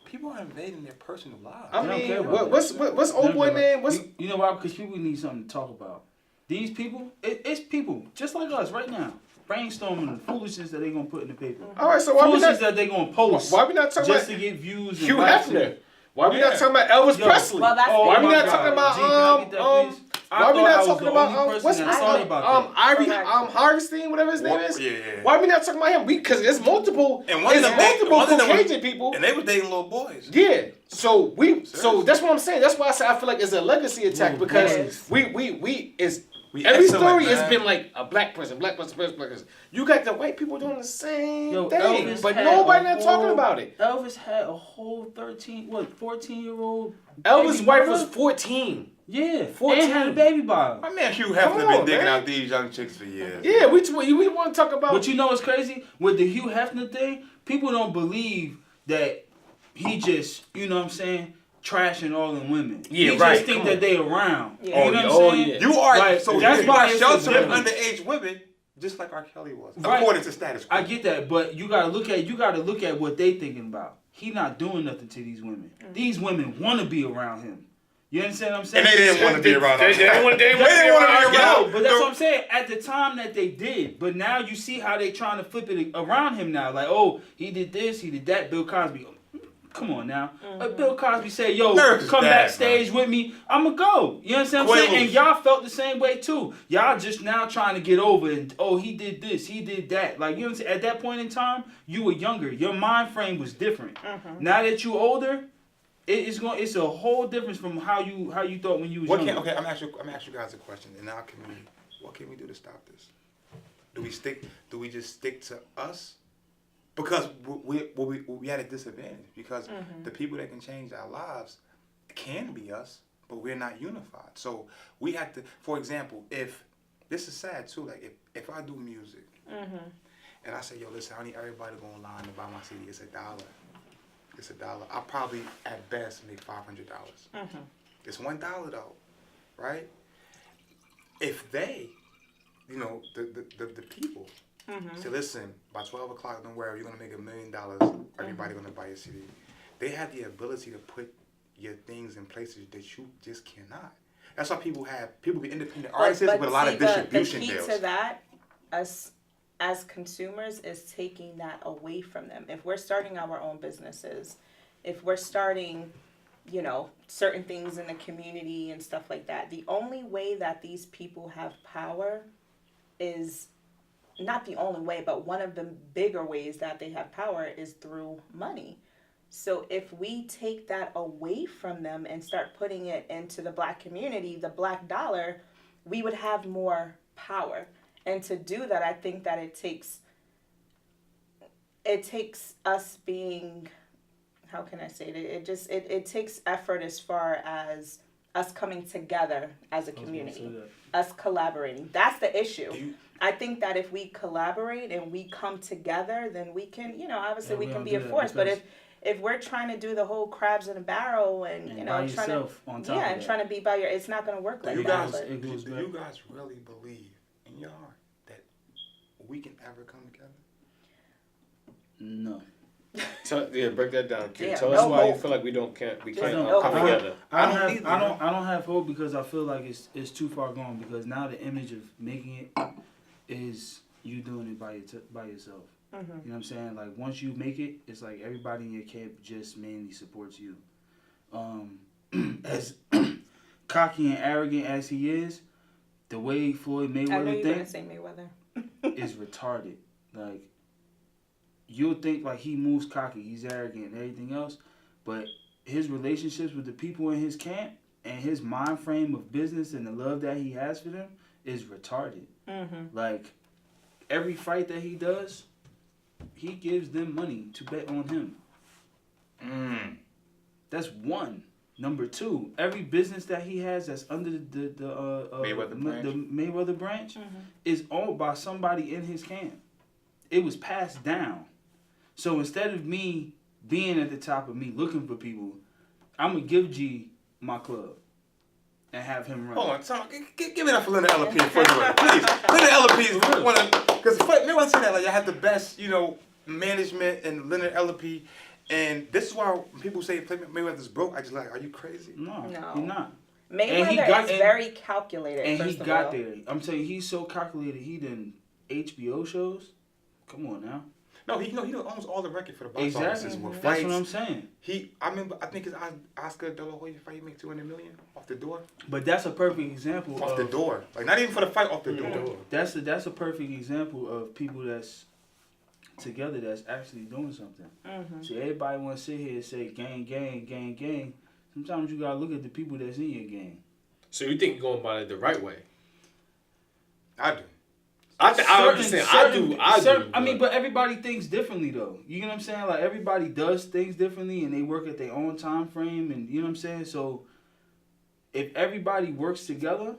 People are invading their personal lives. I They don't care mean, about what's that. old boy name? What's You know why? Because people need something to talk about. These people, it's people just like us right now, brainstorming the foolishness that they gonna put in the paper. all right? So why we Foolishness not? that they gonna post. Why we not talking just about to get views? Hugh and likes Hefner? and- Why we not Yeah. talking about Elvis Yo. Presley? Well, that's Why we Oh not my talking God. G, can I get that, about please? Why I we thought not I was talking the about only person what's that his thought name? about that. Ivy Correct. Harvestein, whatever his name is. Yeah. Why we not talking about him? Because there's multiple. And one of There's them, multiple one of them Caucasian people. And they were dating little boys. Yeah. So Seriously. that's what I'm saying. That's why I say I feel like it's a legacy attack Little because boys. we is Every excellent, story has man. been like a black person, black person, black person. You got the white people doing the same Yo, thing, Elvis but had nobody a not talking whole- about it. Elvis had a whole 14-year-old. Elvis' baby wife mother. was 14. Yeah, 14. and had a baby by him. My man Hugh Hefner Come been on, digging man. out these young chicks for years. Yeah, we want to talk about. But you know what's crazy? With the Hugh Hefner thing, people don't believe that he just, you know what I'm saying, trashing all them women. Yeah, he right, just think come that on. they around. Yeah. You know what I'm Oh, saying? yeah. You are Like, so that's you why are it's sheltering different. underage women, just like R. Kelly was, Right. according to status quo. I get that, but you gotta look at what they thinking about. He not doing nothing to these women. These women want to be around him. You understand what I'm saying? And they didn't want to be around They us. didn't want to be They didn't want to around be us. around. No, but that's what I'm saying. At the time that they did, but now you see how they trying to flip it around him now. Like, oh, he did this, he did that. Bill Cosby, come on now. Bill Cosby said, yo, America's come bad, backstage with me. I'ma go. You understand what I'm saying? Quaaludes. And y'all felt the same way too. Y'all just now trying to get over and oh, he did this, he did that. Like, you know what I'm saying? At that point in time, you were younger. Your mind frame was different. Now that you older, it's a whole difference from how you thought when you was younger. Okay, I'm asking you guys a question, and now what can we do to stop this? Do we just stick to us? Because we at a disadvantage because the people that can change our lives can be us, but we're not unified. So we have to, for example, if this is sad too, like if I do music and I say, yo, listen, I need everybody to go online and buy my CD. It's $1. It's $1. I'll probably at best make $500. It's $1 though, right? If they, you know, the people say, listen, by 12 o'clock, don't worry, you're gonna make $1 million. Everybody gonna buy your CD. They have the ability to put your things in places that you just cannot. That's why people be independent artists with a lot of distribution the key deals. to that, us as consumers, is taking that away from them. If we're starting our own businesses, if we're starting, you know, certain things in the community and stuff like that, the only way that these people have power is, not the only way, but one of the bigger ways that they have power is through money. So if we take that away from them and start putting it into the black community, the black dollar, we would have more power. And to do that, I think that it takes us being, how can I say it? It takes effort as far as us coming together as a community, us collaborating. That's the issue. I think that if we collaborate and we come together, then we can, you know, obviously we can be a force. But if we're trying to do the whole crabs in a barrel and you know, trying to and trying to be by your, it's not going to work like that. Do you guys really believe in your heart that we can ever come together? No. Break that down. Yeah, Tell us no why hope. you feel like we can't no come hope. together. I don't have hope because I feel like it's too far gone because now the image of making it is you doing it by yourself. You know what I'm saying? Like once you make it, it's like everybody in your camp just mainly supports you. As cocky and arrogant as he is, the way Floyd Mayweather thinks is retarded. Like you'll think like he moves cocky, he's arrogant and everything else, but his relationships with the people in his camp and his mind frame of business and the love that he has for them is retarded. Like every fight that he does, he gives them money to bet on him. That's one. Number two, every business that he has that's under the Mayweather branch is owned by somebody in his camp. It was passed down. So instead of me being at the top of me looking for people, I'm going to give G my club and have him run. Hold on, Tom, give me that for Leonard L.P. and Floyd Mayweather, please. Leonard L.P. because Mayweather said that, like, I had the best, you know, management and Leonard L.P. And this is why when people say Mayweather's broke, I just like, are you crazy? No, he's not. Mayweather is very calculated. And he got there. I'm telling you, he's so calculated. He done HBO shows. Come on now. No, he owns all the record for the box Exactly. offices with fights. That's what I'm saying. I think his Oscar De La Hoya fight, he made $200 million off the door. But that's a perfect example off the door. Like not even for the fight, off the door. That's a perfect example of people that's together that's actually doing something. See, everybody want to sit here and say gang, gang, gang, gang. Sometimes you gotta look at the people that's in your gang. So you think you're going about it the right way? I do. I'm just saying, I do. I mean, but everybody thinks differently, though. You know what I'm saying? Like, everybody does things differently, and they work at their own time frame, and you know what I'm saying? So, if everybody works together,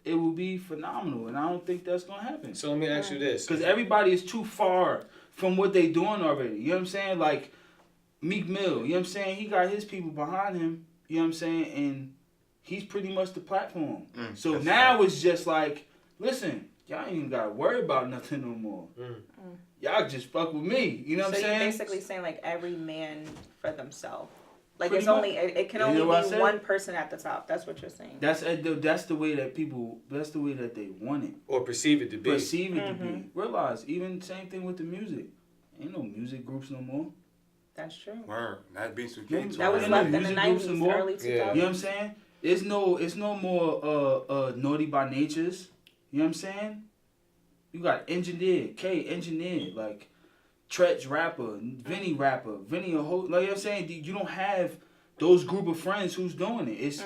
it will be phenomenal, and I don't think that's going to happen. So let me ask you this. Because everybody is too far from what they doing already. You know what I'm saying? Like, Meek Mill, you know what I'm saying? He got his people behind him, you know what I'm saying? And he's pretty much the platform. So now it's just like, listen, y'all ain't even got to worry about nothing no more. Y'all just fuck with me. You know what I'm saying? So you're basically saying, like, every man for themselves. Like, Pretty it's only, it can only be one person at the top. That's what you're saying. That's the way that people, that's the way that they want it. Or perceive it to be. Perceive it to be. Realize, even same thing with the music. Ain't no music groups no more. That's true. Word. That beats with That was left in the 90s, early 2000s. You know what I'm saying? It's no more Naughty by Natures. You know what I'm saying? You got Engineer, like Tretch rapper, Vinny rapper, Vinny a whole, like you know what I'm saying? You don't have those group of friends who's doing it. It's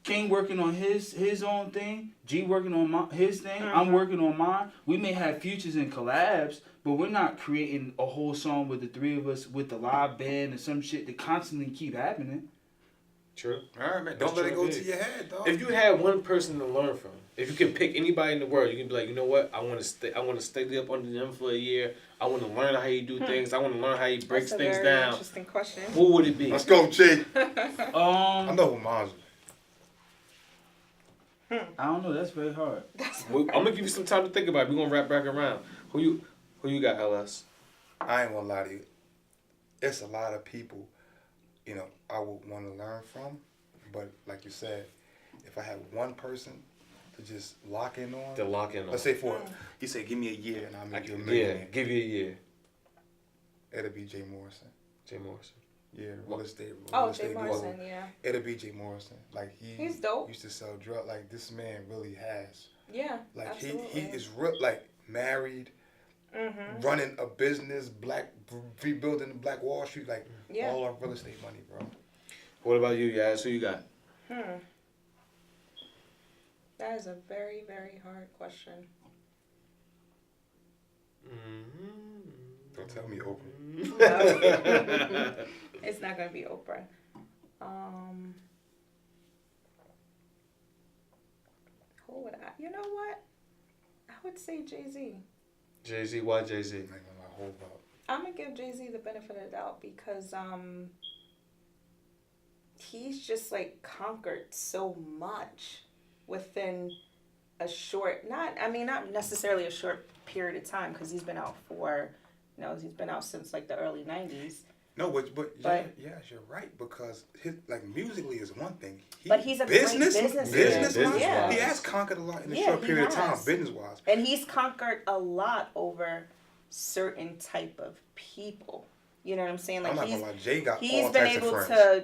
King working on his own thing, G working on his thing, I'm working on mine. We may have features and collabs, but we're not creating a whole song with the three of us with the live band or some shit that constantly keep happening. True. All right, man. Don't let it go to your head, dog. If you had one person to learn from, if you could pick anybody in the world, you can be like, you know what? I want to stay up under them for a year. I want to learn how you do things. I want to learn how you breaks things down. That's a very interesting question. Who would it be? Let's go, Jay. I know who mine's I don't know. That's very hard. I'm gonna give you some time to think about it. We're gonna wrap back around. Who you got, LS? I ain't gonna lie to you. It's a lot of people, you know, I would want to learn from, but like you said, if I had one person to just lock in on. Let's say you say give me a year and I'll make you a millionaire. Yeah, give you a year. It'll be Jay Morrison. Yeah, real estate. Jay Morrison, yeah. It'll be Jay Morrison. Like he's dope. Used to sell drugs. Like this man really has. Yeah, like absolutely. he is real. Like married, running a business, rebuilding the Black Wall Street. Like all our real estate money, bro. What about you, guys? Who you got? That is a very, very hard question. Don't tell me Oprah. No. It's not gonna be Oprah. Who would I? You know what? I would say Jay-Z. Jay-Z, why Jay-Z? I'm gonna give Jay-Z the benefit of the doubt because he's just like conquered so much within a short, not necessarily a short period of time because he's been out he's been out since like the early 90s. No, but yes, you're right because musically is one thing. But he's a great businessman. Yeah. He has conquered a lot in a short period of time, business-wise. And he's conquered a lot over certain type of people. You know what I'm saying? Like I'm not gonna lie, Jay got he's all been types able of friends.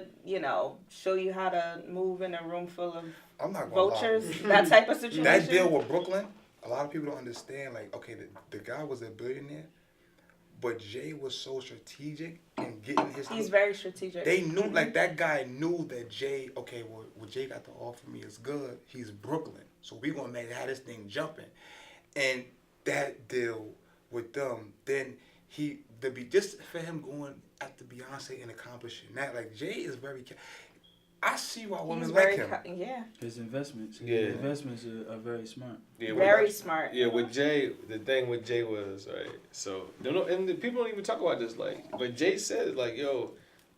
to, show you how to move in a room full of I'm not gonna vultures, lie. that type of situation. That deal with Brooklyn, a lot of people don't understand. Like, okay, the guy was a billionaire, but Jay was so strategic in getting his. He's very strategic. They knew, like that guy knew that Jay. Okay, what Jay got to offer me is good. He's Brooklyn, so we gonna have this thing jumping, and that deal with them, then just for him going after Beyonce and accomplishing that, like Jay is very. I see why women like him. His investments. Yeah. His investments are very smart. Yeah, very smart. Yeah, with Jay, the thing with Jay was, right, so, and the people don't even talk about this, like, but Jay said, like, yo,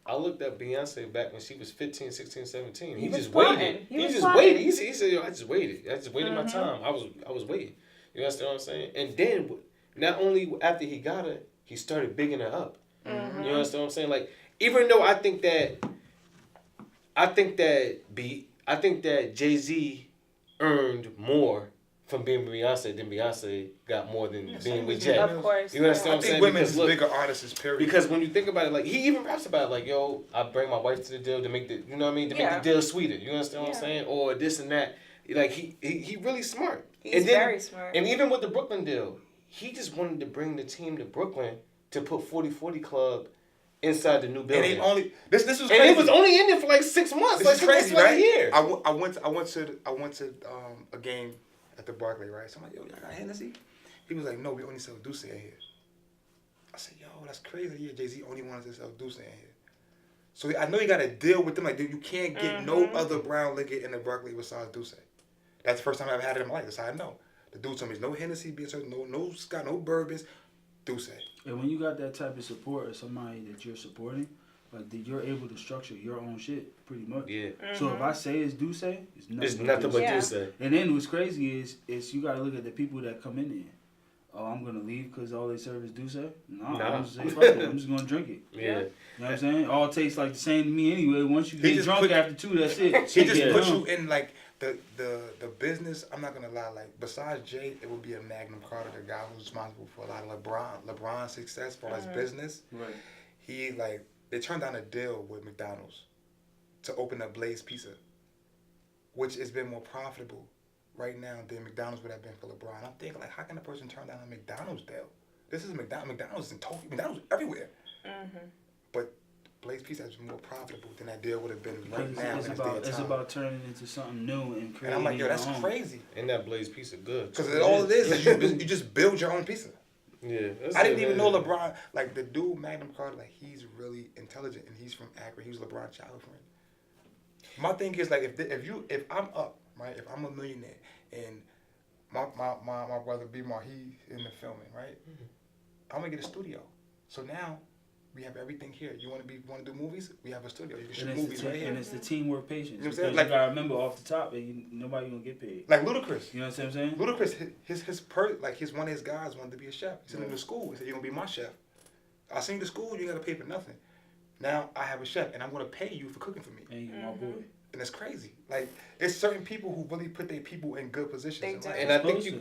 I looked at Beyonce back when she was 15, 16, 17. He just waited. He just waited. He said, yo, I just waited. I just waited my time. I was waiting. You understand what I'm saying? And then, not only after he got her, he started bigging her up. You understand what I'm saying? Like, even though I think that Jay-Z earned more from being with Beyonce than Beyonce got more than being with Jay. Of course. You understand what I'm saying? I think women is bigger artists, period. Because when you think about it, like, he even raps about it, like, yo, I bring my wife to the deal to make the, you know what I mean? To make the deal sweeter. You understand what I'm saying? Or this and that. Like, he really smart. He's very smart. And even with the Brooklyn deal, he just wanted to bring the team to Brooklyn to put 40/40 Club inside the new building. And this was crazy. And it was only in there for like 6 months. This like is crazy, like right? a year. I went to a game at the Barclay, right? So I'm like, yo, y'all got Hennessy? He was like, no, we only sell Douce in here. I said, yo, that's crazy. Yeah, Jay-Z only wanted to sell Douce in here. So I know you got to deal with them. Like, dude, you can't get no other brown liquor in the Barclay besides Douce. That's the first time I ever had it in my life. That's how I know. The dude told me, no Hennessy beer, no Scott, no bourbons, Douce. And when you got that type of support of somebody that you're supporting, like that you're able to structure your own shit pretty much. Yeah. So if I say it's Douce, it's nothing but Yeah. Douce. And then what's crazy is you got to look at the people that come in there. Oh, I'm gonna leave because all they serve is Douce? No, I'm just say fuck it. I'm just gonna drink it. Yeah. You know what I'm saying? All tastes like the same to me anyway. Once you He get just drunk put- after 2, that's it. He just Yeah. put you in like the business. I'm not gonna lie. Like besides Jay, it would be a Magnum Carter, the guy who's responsible for a lot of LeBron's success for his business. Right. He like they turned down a deal with McDonald's to open up Blaze Pizza, which has been more profitable right now than McDonald's would have been for LeBron. I'm thinking like, how can a person turn down a McDonald's deal? This is McDonald's. McDonald's in Tokyo. McDonald's everywhere. But Blaze Pizza has been more profitable than that deal would have been right now. It's about turning into something new and creating. And I'm like, yo, that's your own. crazy. And that Blaze pizza good. Because all it is you just build your own pizza. Yeah. I didn't even know LeBron, like the dude Magnum Carter, like he's really intelligent and he's from Akron. He was LeBron's childhood friend. My thing is like if I'm up, right? If I'm a millionaire and my brother B-Mar, he in the filming, right? I'm gonna get a studio. So now we have everything here. You want to do movies? We have a studio. You can shoot movies right here. And it's the teamwork patience. You know what I'm Because saying? you Like- gotta remember off the top that nobody gonna get paid. Like Ludacris. You know what I'm saying? Ludacris, one of his guys wanted to be a chef. He sent him to school. He said, "You're gonna be my chef. I send you to school. You ain't gotta pay for nothing. Now I have a chef, and I'm gonna pay you for cooking for me." And you my boy. And it's crazy. Like it's certain people who really put their people in good positions. They in do. life. And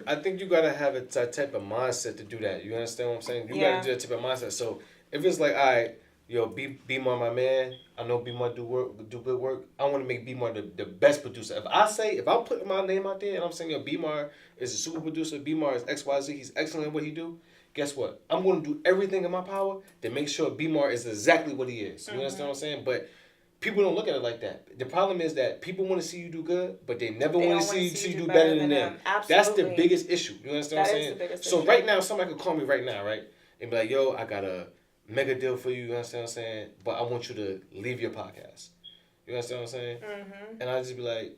I think you gotta have a type of mindset to do that. You understand what I'm saying? You gotta do that type of mindset. So if it's like, all right, yo, B-Mar my man. I know B-Mar do good work. I want to make B-Mar the best producer. If I'm putting my name out there and I'm saying, yo, B-Mar is a super producer. B-Mar is XYZ. He's excellent at what he do. Guess what? I'm going to do everything in my power to make sure B-Mar is exactly what he is. You understand what I'm saying? But people don't look at it like that. The problem is that people want to see you do good, but they never want to see you do better than them. Absolutely. That's the biggest issue. You understand what I'm That is saying? the biggest So issue. right now, somebody could call me right now, right? And be like, yo, I got a mega deal for you. You understand what I'm saying? But I want you to leave your podcast. You understand what I'm saying? And I just be like,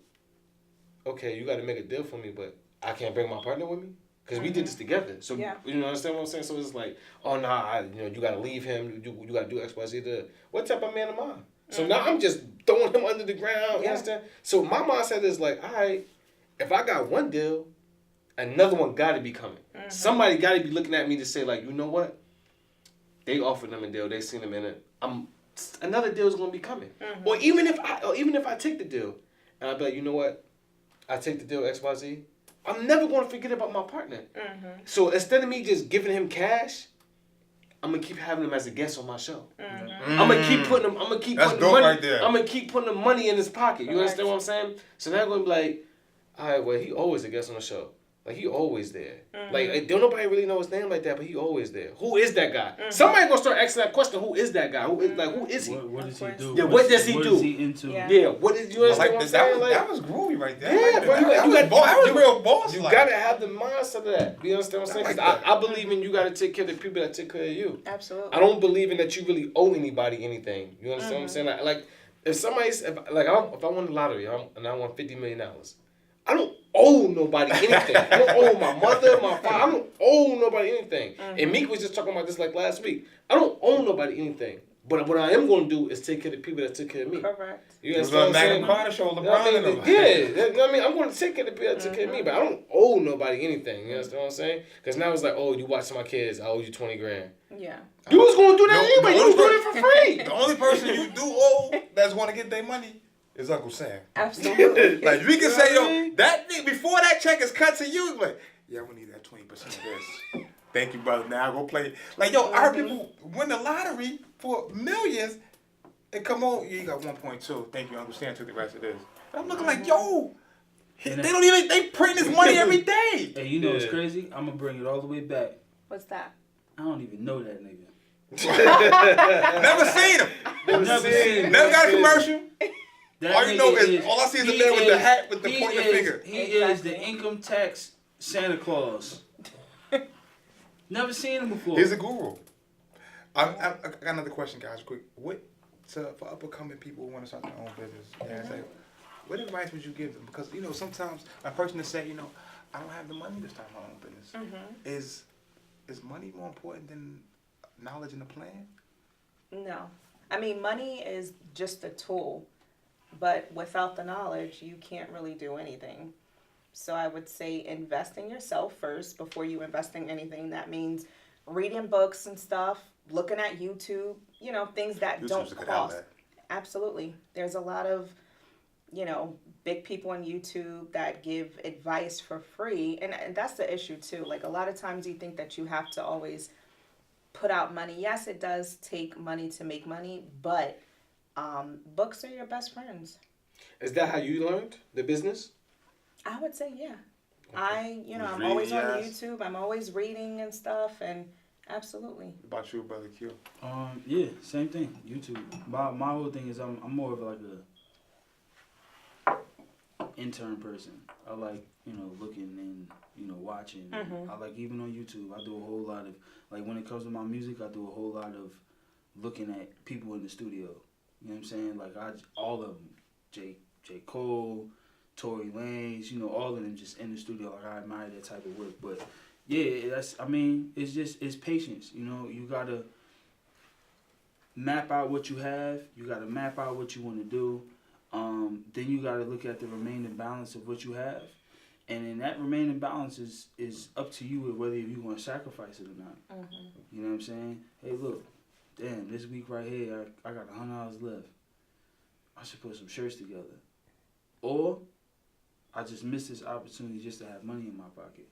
okay, you got to make a deal for me, but I can't bring my partner with me? Because we did this together. So, you understand what I'm saying? So it's like, oh, nah, you got to leave him. You got to do X, Y, Z. What type of man am I? So now I'm just throwing him under the ground. You understand? So my mindset is like, all right, if I got one deal, another one got to be coming. Somebody got to be looking at me to say, like, you know what? They offered them a deal. They seen them in it. Another deal is going to be coming. Or even if I take the deal, and I be like, you know what? I take the deal X, Y, Z. I'm never going to forget about my partner. So instead of me just giving him cash, I'm gonna keep having him as a guest on my show. I'm gonna keep putting him. I'm gonna keep That's putting the dope money. right there. I'm gonna keep putting the money in his pocket. You understand what I'm saying? So now I'm gonna be like, all right, well, he always a guest on the show. Like he always there. Like don't nobody really know his name like that, but he always there. Who is that guy? Somebody gonna start asking that question. Who is that guy? Who is he? What does he do? Yeah, what does he do? What is he into? Yeah, what is you understand what I'm saying? That was groovy right there. Yeah, bro, that was real boss. You gotta have the mindset of that. You understand what I'm saying? 'Cause I believe in you gotta take care of the people that take care of you. Absolutely. I don't believe in that you really owe anybody anything. You understand what I'm saying? Like if I won the lottery and I won $50 million, I don't owe nobody anything. I don't owe my mother, my father. I don't owe nobody anything. And Meek was just talking about this like last week. I don't owe nobody anything. But what I am going to do is take care of the people that took care of me. Correct. You It was understand on what I'm saying? Magnum Carter show, LeBron. You know what I mean? and them. Yeah, you know what I mean? I'm going to take care of the people that took care of me, but I don't owe nobody anything. You understand what I'm saying? Because now it's like, oh, you watching my kids, I owe you $20,000. Yeah. You was going to do that No, anyway. the You was only doing it for free. The only person you do owe that's want to get their money is Uncle Sam. Absolutely. Like we can say, yo, that thing, before that check is cut to you, like, yeah, we need that 20% of this. Thank you, brother. Now I go play. Like, yo, I heard people win the lottery for millions and come on, yeah, you got 1.2. Thank you, Uncle Sam took the rest of this. And I'm looking like, yo, they print this money every day. Hey, you know what's crazy? I'm gonna bring it all the way back. What's that? I don't even know that nigga. Never seen him. Never seen him. Never got a commercial. That All you know nigga is all I see is the man with the hat with the pointing finger. He is the Exactly. income tax Santa Claus. Never seen him before. He's a guru. I got another question, guys. Quick, for up and coming people who want to start their own business? Yeah, it's like, what advice would you give them? Because sometimes a person to say, I don't have the money to start my own business. Is money more important than knowledge and a plan? No. I mean, money is just a tool, but without the knowledge, you can't really do anything. So I would say invest in yourself first before you invest in anything. That means reading books and stuff, looking at YouTube, things that YouTube's don't a good cost. outlet. Absolutely. There's a lot of, big people on YouTube that give advice for free. And that's the issue too. Like a lot of times you think that you have to always put out money. Yes, it does take money to make money, but books are your best friends. Is that how you learned the business? I would say, yeah. Okay. I'm Read, always on yes. YouTube. I'm always reading and stuff, and absolutely. What about you, Brother Q? Yeah, same thing. YouTube. My whole thing is I'm more of like a intern person. I like looking and watching. Mhm. I like even on YouTube. I do a whole lot of like when it comes to my music. I do a whole lot of looking at people in the studio. You know what I'm saying? Like all of them, J Cole, Tory Lanez, all of them just in the studio. Like I admire that type of work. But yeah, it's patience. You gotta map out what you have. You gotta map out what you want to do. Then you gotta look at the remaining balance of what you have. And then that remaining balance is up to you whether you're gonna sacrifice it or not. Mm-hmm. You know what I'm saying? Hey, look, damn, this week right here, I got $100 left. I should put some shirts together. Or I just missed this opportunity just to have money in my pocket.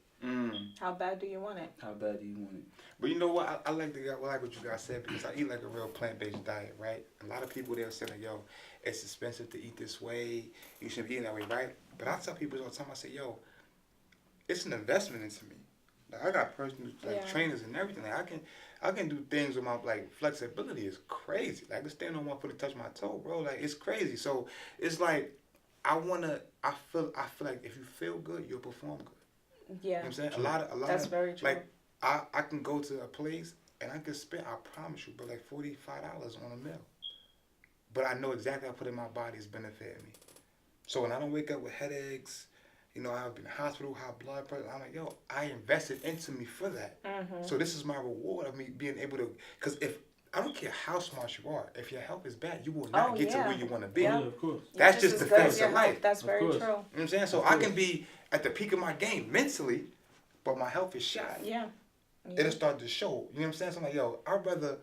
How bad do you want it? How bad do you want it? But you know what? I like what you guys said because I eat like a real plant-based diet, right? A lot of people they'll say like, yo, it's expensive to eat this way. You shouldn't be eating that way, right? But I tell people all the time, I say, yo, it's an investment into me. Like I got personal trainers and everything. Like I can do things with my flexibility is crazy. Like I can stand on one foot and touch my toe, bro. Like it's crazy. So it's like I feel like if you feel good, you'll perform good. Yeah. You know what I'm saying? A lot That's of, very true. like I can go to a place and I can spend, I promise you, but like $45 on a meal. But I know exactly how I put in my body is benefiting me. So when I don't wake up with headaches, I've been in the hospital, high blood pressure, I'm like, yo, I invested into me for that. Mm-hmm. So this is my reward of me being able to, because I don't care how smart you are, if your health is bad, you will not get to where you want to be. Yeah. Yeah, of course. That's just the facts of life. That's very course. true. You know what I'm saying? So I can be at the peak of my game mentally, but my health is shot. Yeah. It'll start to show. You know what I'm saying? So I'm like, yo, I'd rather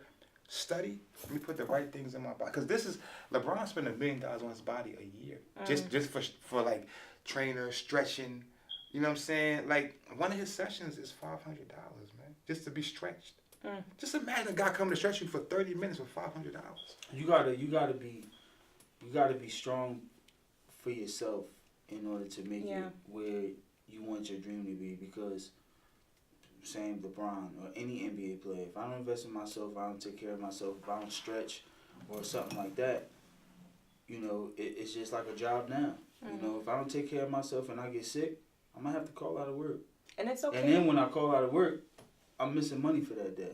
study. Let me put the right things in my body. Because this is, LeBron spent $1 million on his body a year. Just for like trainer, stretching. You know what I'm saying? Like, one of his sessions is $500, man. Just to be stretched. Just imagine a guy coming to stretch you for 30 minutes for $500. You gotta be strong for yourself in order to make it where you want your dream to be. Because same LeBron or any NBA player, if I don't invest in myself, if I don't take care of myself, if I don't stretch or something like that, it's just like a job now. If I don't take care of myself and I get sick, I'm gonna have to call out of work. And it's okay. And then when I call out of work, I'm missing money for that day.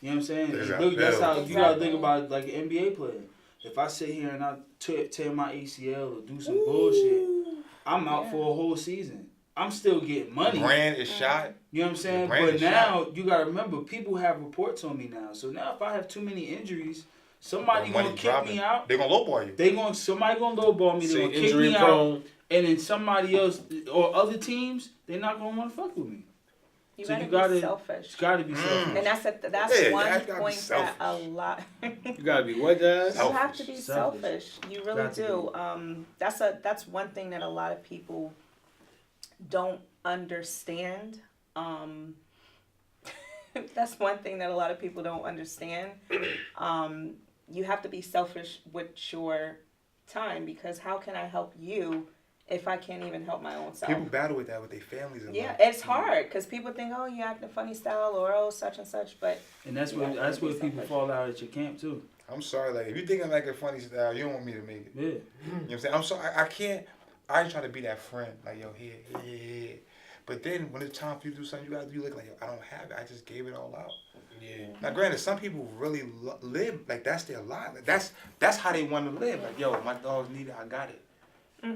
You know what I'm saying? Exactly. Look, that's how you gotta think about it like an NBA player. If I sit here and I tear my ACL or do some bullshit, I'm out for a whole season. I'm still getting money. The brand is shot. You know what I'm saying? But now you gotta remember, people have reports on me now. So now if I have too many injuries, somebody gonna kick me out. They're gonna lowball you. Somebody gonna lowball me. They're gonna kick me out. And then somebody else or other teams, they're not gonna want to fuck with me. You so gotta be selfish. You gotta be selfish. And that's one point that a lot. You gotta be what, guys? You have to be selfish. You really do. That's one thing that a lot of people don't understand. That's one thing that a lot of people don't understand. You have to be selfish with your time, because how can I help you if I can't even help my own self? People battle with that with their families. Yeah, it's hard because people think, oh, you act a funny style or oh, such and such, but and that's where people fall out at your camp too. I'm sorry. Like, if you think I'm like a funny style, you don't want me to make it. Yeah. You know what I'm saying? I'm sorry. I can't. I ain't trying to be that friend. Like, yo, here. But then when it's time for you to do something, you gotta do like, yo, I don't have it. I just gave it all out. Yeah. Now, granted, some people really live like that's their life. Like, that's how they want to live. Like, yo, my dogs need it. I got it.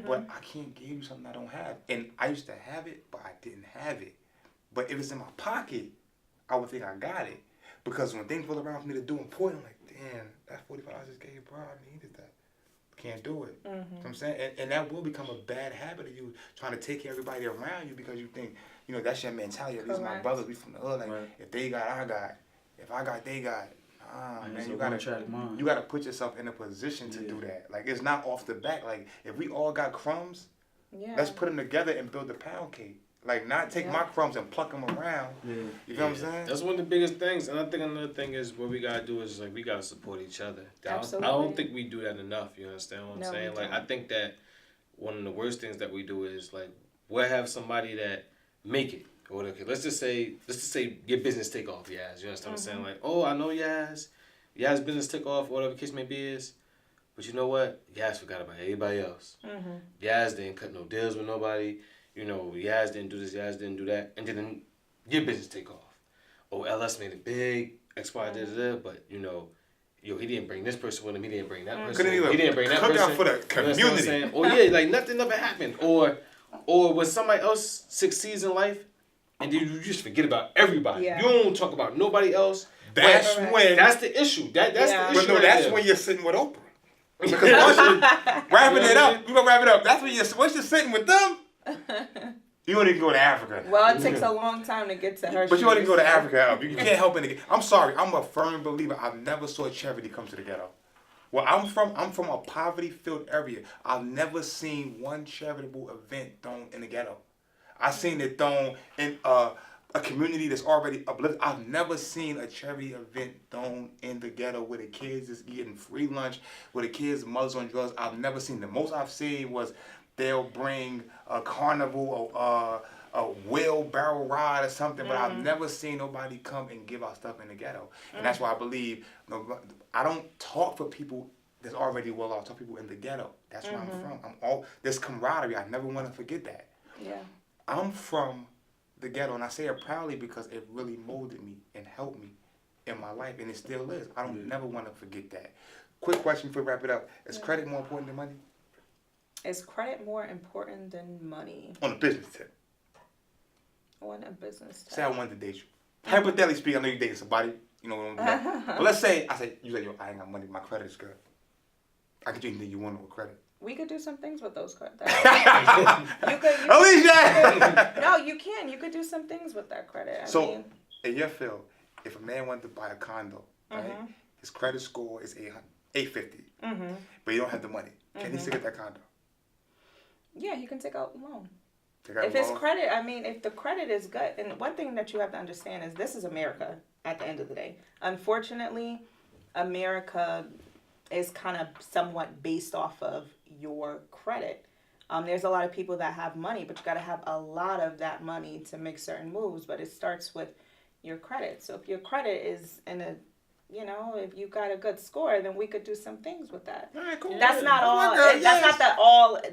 But I can't give you something I don't have. And I used to have it, but I didn't have it. But if it's in my pocket, I would think I got it. Because when things roll around for me to do important, I'm like, damn, that $45 I just gave, bro, I needed that. Can't do it. You know what I'm saying? And that will become a bad habit of you trying to take care of everybody around you because you think, you know, that's your mentality. These are my brothers, we from the hood. Like, if they got, I got. If I got, they got. Man, you gotta put yourself in a position to do that. Like, it's not off the back. Like, if we all got crumbs, let's put them together and build a pound cake. Like, not take my crumbs and pluck them around. You know what I'm saying? That's one of the biggest things. And I think another thing is what we gotta do is, like, we gotta support each other. Absolutely. I don't think we do that enough. You understand what I'm saying? Like, I think that one of the worst things that we do is, like, we'll have somebody that make it. Or, okay, let's just say your business take off, Yaz. You understand what I'm saying? Like, oh, I know Yaz business took off, whatever the case may be is. But you know what? Yaz forgot about everybody else. Yaz didn't cut no deals with nobody. You know, Yaz didn't do this, Yaz didn't do that. And then your business take off. Oh, LS made it big, X, Y, but, you know, he didn't bring this person with him, he didn't bring that person. He didn't bring that person. Cook out for the community. You know what I'm saying? Or, yeah, like, nothing ever happened. Or when somebody else succeeds in life, and then you just forget about everybody. You don't talk about nobody else. That's the issue. That's the issue. But no, that's when you're sitting with Oprah. Because once you're wrapping it up, we're gonna wrap it up. That's when once you're sitting with them, you want to go to Africa now. Well, it takes a long time to get to her. But you want to go to Africa. You can't help it. I'm sorry. I'm a firm believer. I've never saw charity come to the ghetto. Where I'm from a poverty-filled area. I've never seen one charitable event thrown in the ghetto. I've seen it thrown in a community that's already uplifted. I've never seen a charity event thrown in the ghetto where the kids is eating free lunch, where the kids' mothers on drugs. I've never seen. The most I've seen was they'll bring a carnival, a wheelbarrow ride or something, but I've never seen nobody come and give out stuff in the ghetto. And that's why I believe, I don't talk for people that's already well off. I talk to people in the ghetto. That's where I'm from. There's camaraderie. I never want to forget that. Yeah. I'm from the ghetto, and I say it proudly because it really molded me and helped me in my life, and it still is. I don't never want to forget that. Quick question before we wrap it up. Is credit more important than money? Is credit more important than money? On a business tip. On a business tip. Say I wanted to date you. Hypothetically speaking, I know you dated somebody. You know what I'm doing. But let's say, you say, yo, I ain't got money. My credit is good. I can do anything you want with credit. We could do some things with those credit. Alicia! No, you can. You could do some things with that credit. I mean, in your field, if a man wanted to buy a condo, right, his credit score is 850, but he don't have the money, can he still get that condo? Yeah, he can take out a loan. If his credit, if the credit is good, and one thing that you have to understand is this is America at the end of the day. Unfortunately, America is kind of somewhat based off of your credit. There's a lot of people that have money, but you got to have a lot of that money to make certain moves. But it starts with your credit. So if your credit is in a, if you got a good score, then we could do some things with that. All right, cool. That's not all. That's not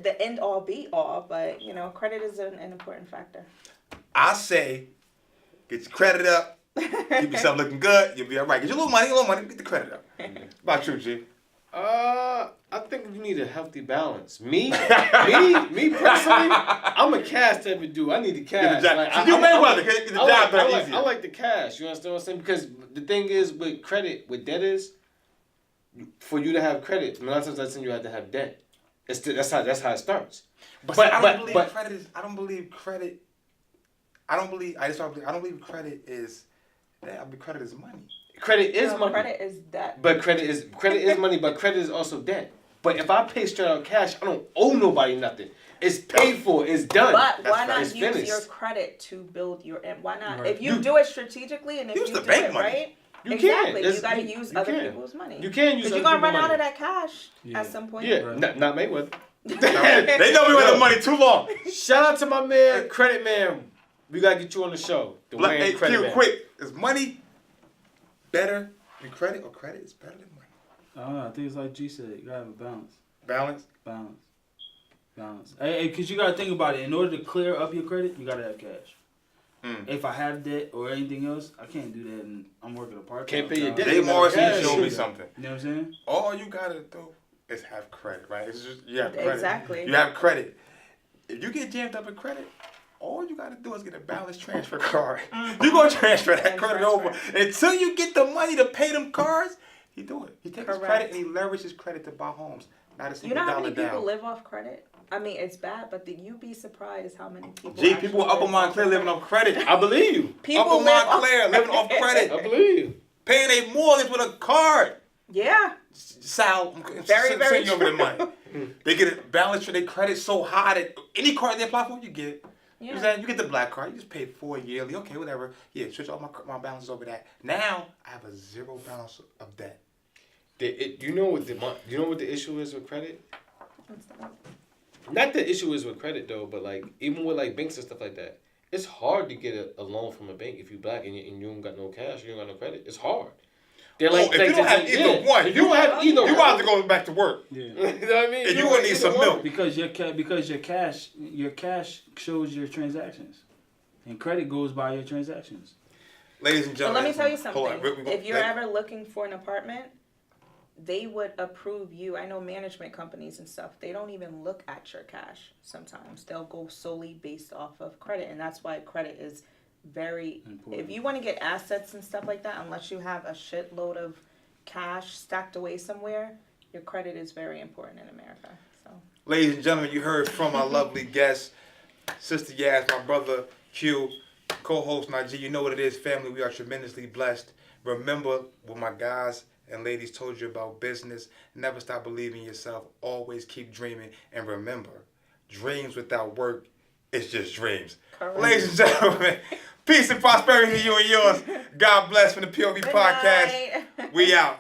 the end all be all. But credit is an important factor. I say, get your credit up. Keep yourself looking good. You'll be all right. Get your little money. Get the credit up. About you, G. I think you need a healthy balance. Me personally, I'm a cash type of dude. I need the cash. Get the job done easier. I like the cash. You understand what I'm saying? Because the thing is, with credit, with debtors, for you to have credit, 9 times out of 10 you have to have debt. That's how it starts. But I don't believe credit is. I don't believe credit. I don't believe credit is. Credit is money. Credit is money. Credit is debt. But credit is money, but credit is also debt. But if I pay straight out cash, I don't owe nobody nothing. It's paid for. It's done. But why not use your credit to build your? Why not? Right. If you do it strategically and if you do it right, you exactly, can. You got to use other people's money. You can use. Because you're gonna run out of that cash at some point. Yeah, right. not Mayweather. They know we went the money too long. Shout out to my man, Credit Man. We gotta get you on the show. Hey, Q, quick. Is money better than credit, or credit is better than money? I think it's like G said. You gotta have a balance. Balance? Hey, cause you gotta think about it. In order to clear up your credit, you gotta have cash. Mm. If I have debt or anything else, I can't do that, and I'm working a part. Can't pay your debt. Jay Morrison cash. showed me something. You know what I'm saying? All you gotta do is have credit, right? It's just you have credit. Exactly. You have credit. If you get jammed up in credit, all you gotta do is get a balance transfer card. You gonna transfer that credit over until you get the money to pay them cards. He do it. He takes his credit and he leverages his credit to buy homes. Not a single You know how dollar many people down. live off credit? I mean, it's bad, but you'd be surprised how many people. Gee, people in Upper Montclair living off credit. I believe you. People Upper live Montclair living off I credit. believe you. Paying a mortgage with a card. Yeah. Sal, Very, very send you over the true. money. They get a balance for their credit so high that any card they apply for, you get. You know what I'm saying? You get the black card, you just pay for it yearly. Okay, whatever. Yeah, switch all my balances over that. Now I have a zero balance of debt. You know what the issue is with credit? What's that? Not the issue is with credit though, but like even with like banks and stuff like that, it's hard to get a loan from a bank if you black and you don't got no cash, you don't got no credit. It's hard. They're like, if you don't have either one, if you don't have either, you have to go back to work. Yeah. You know what I mean? And you gonna need some milk. Because your cash shows your transactions, and credit goes by your transactions. Ladies and But gentlemen, let me tell you hold something. on, If you're ever looking for an apartment, they would approve you. I know management companies and stuff, they don't even look at your cash sometimes. They'll go solely based off of credit. And that's why credit is very important. If you want to get assets and stuff like that, unless you have a shitload of cash stacked away somewhere, your credit is very important in America. So, ladies and gentlemen, you heard from our lovely guest, Sister Yaz, my brother Q, co-host Najee. You know what it is, family. We are tremendously blessed. Remember what my guys and ladies told you about business. Never stop believing in yourself. Always keep dreaming. And remember, dreams without work is just dreams. correct. Ladies and gentlemen, peace and prosperity to you and yours. God bless from the POV Good Podcast. night. We out.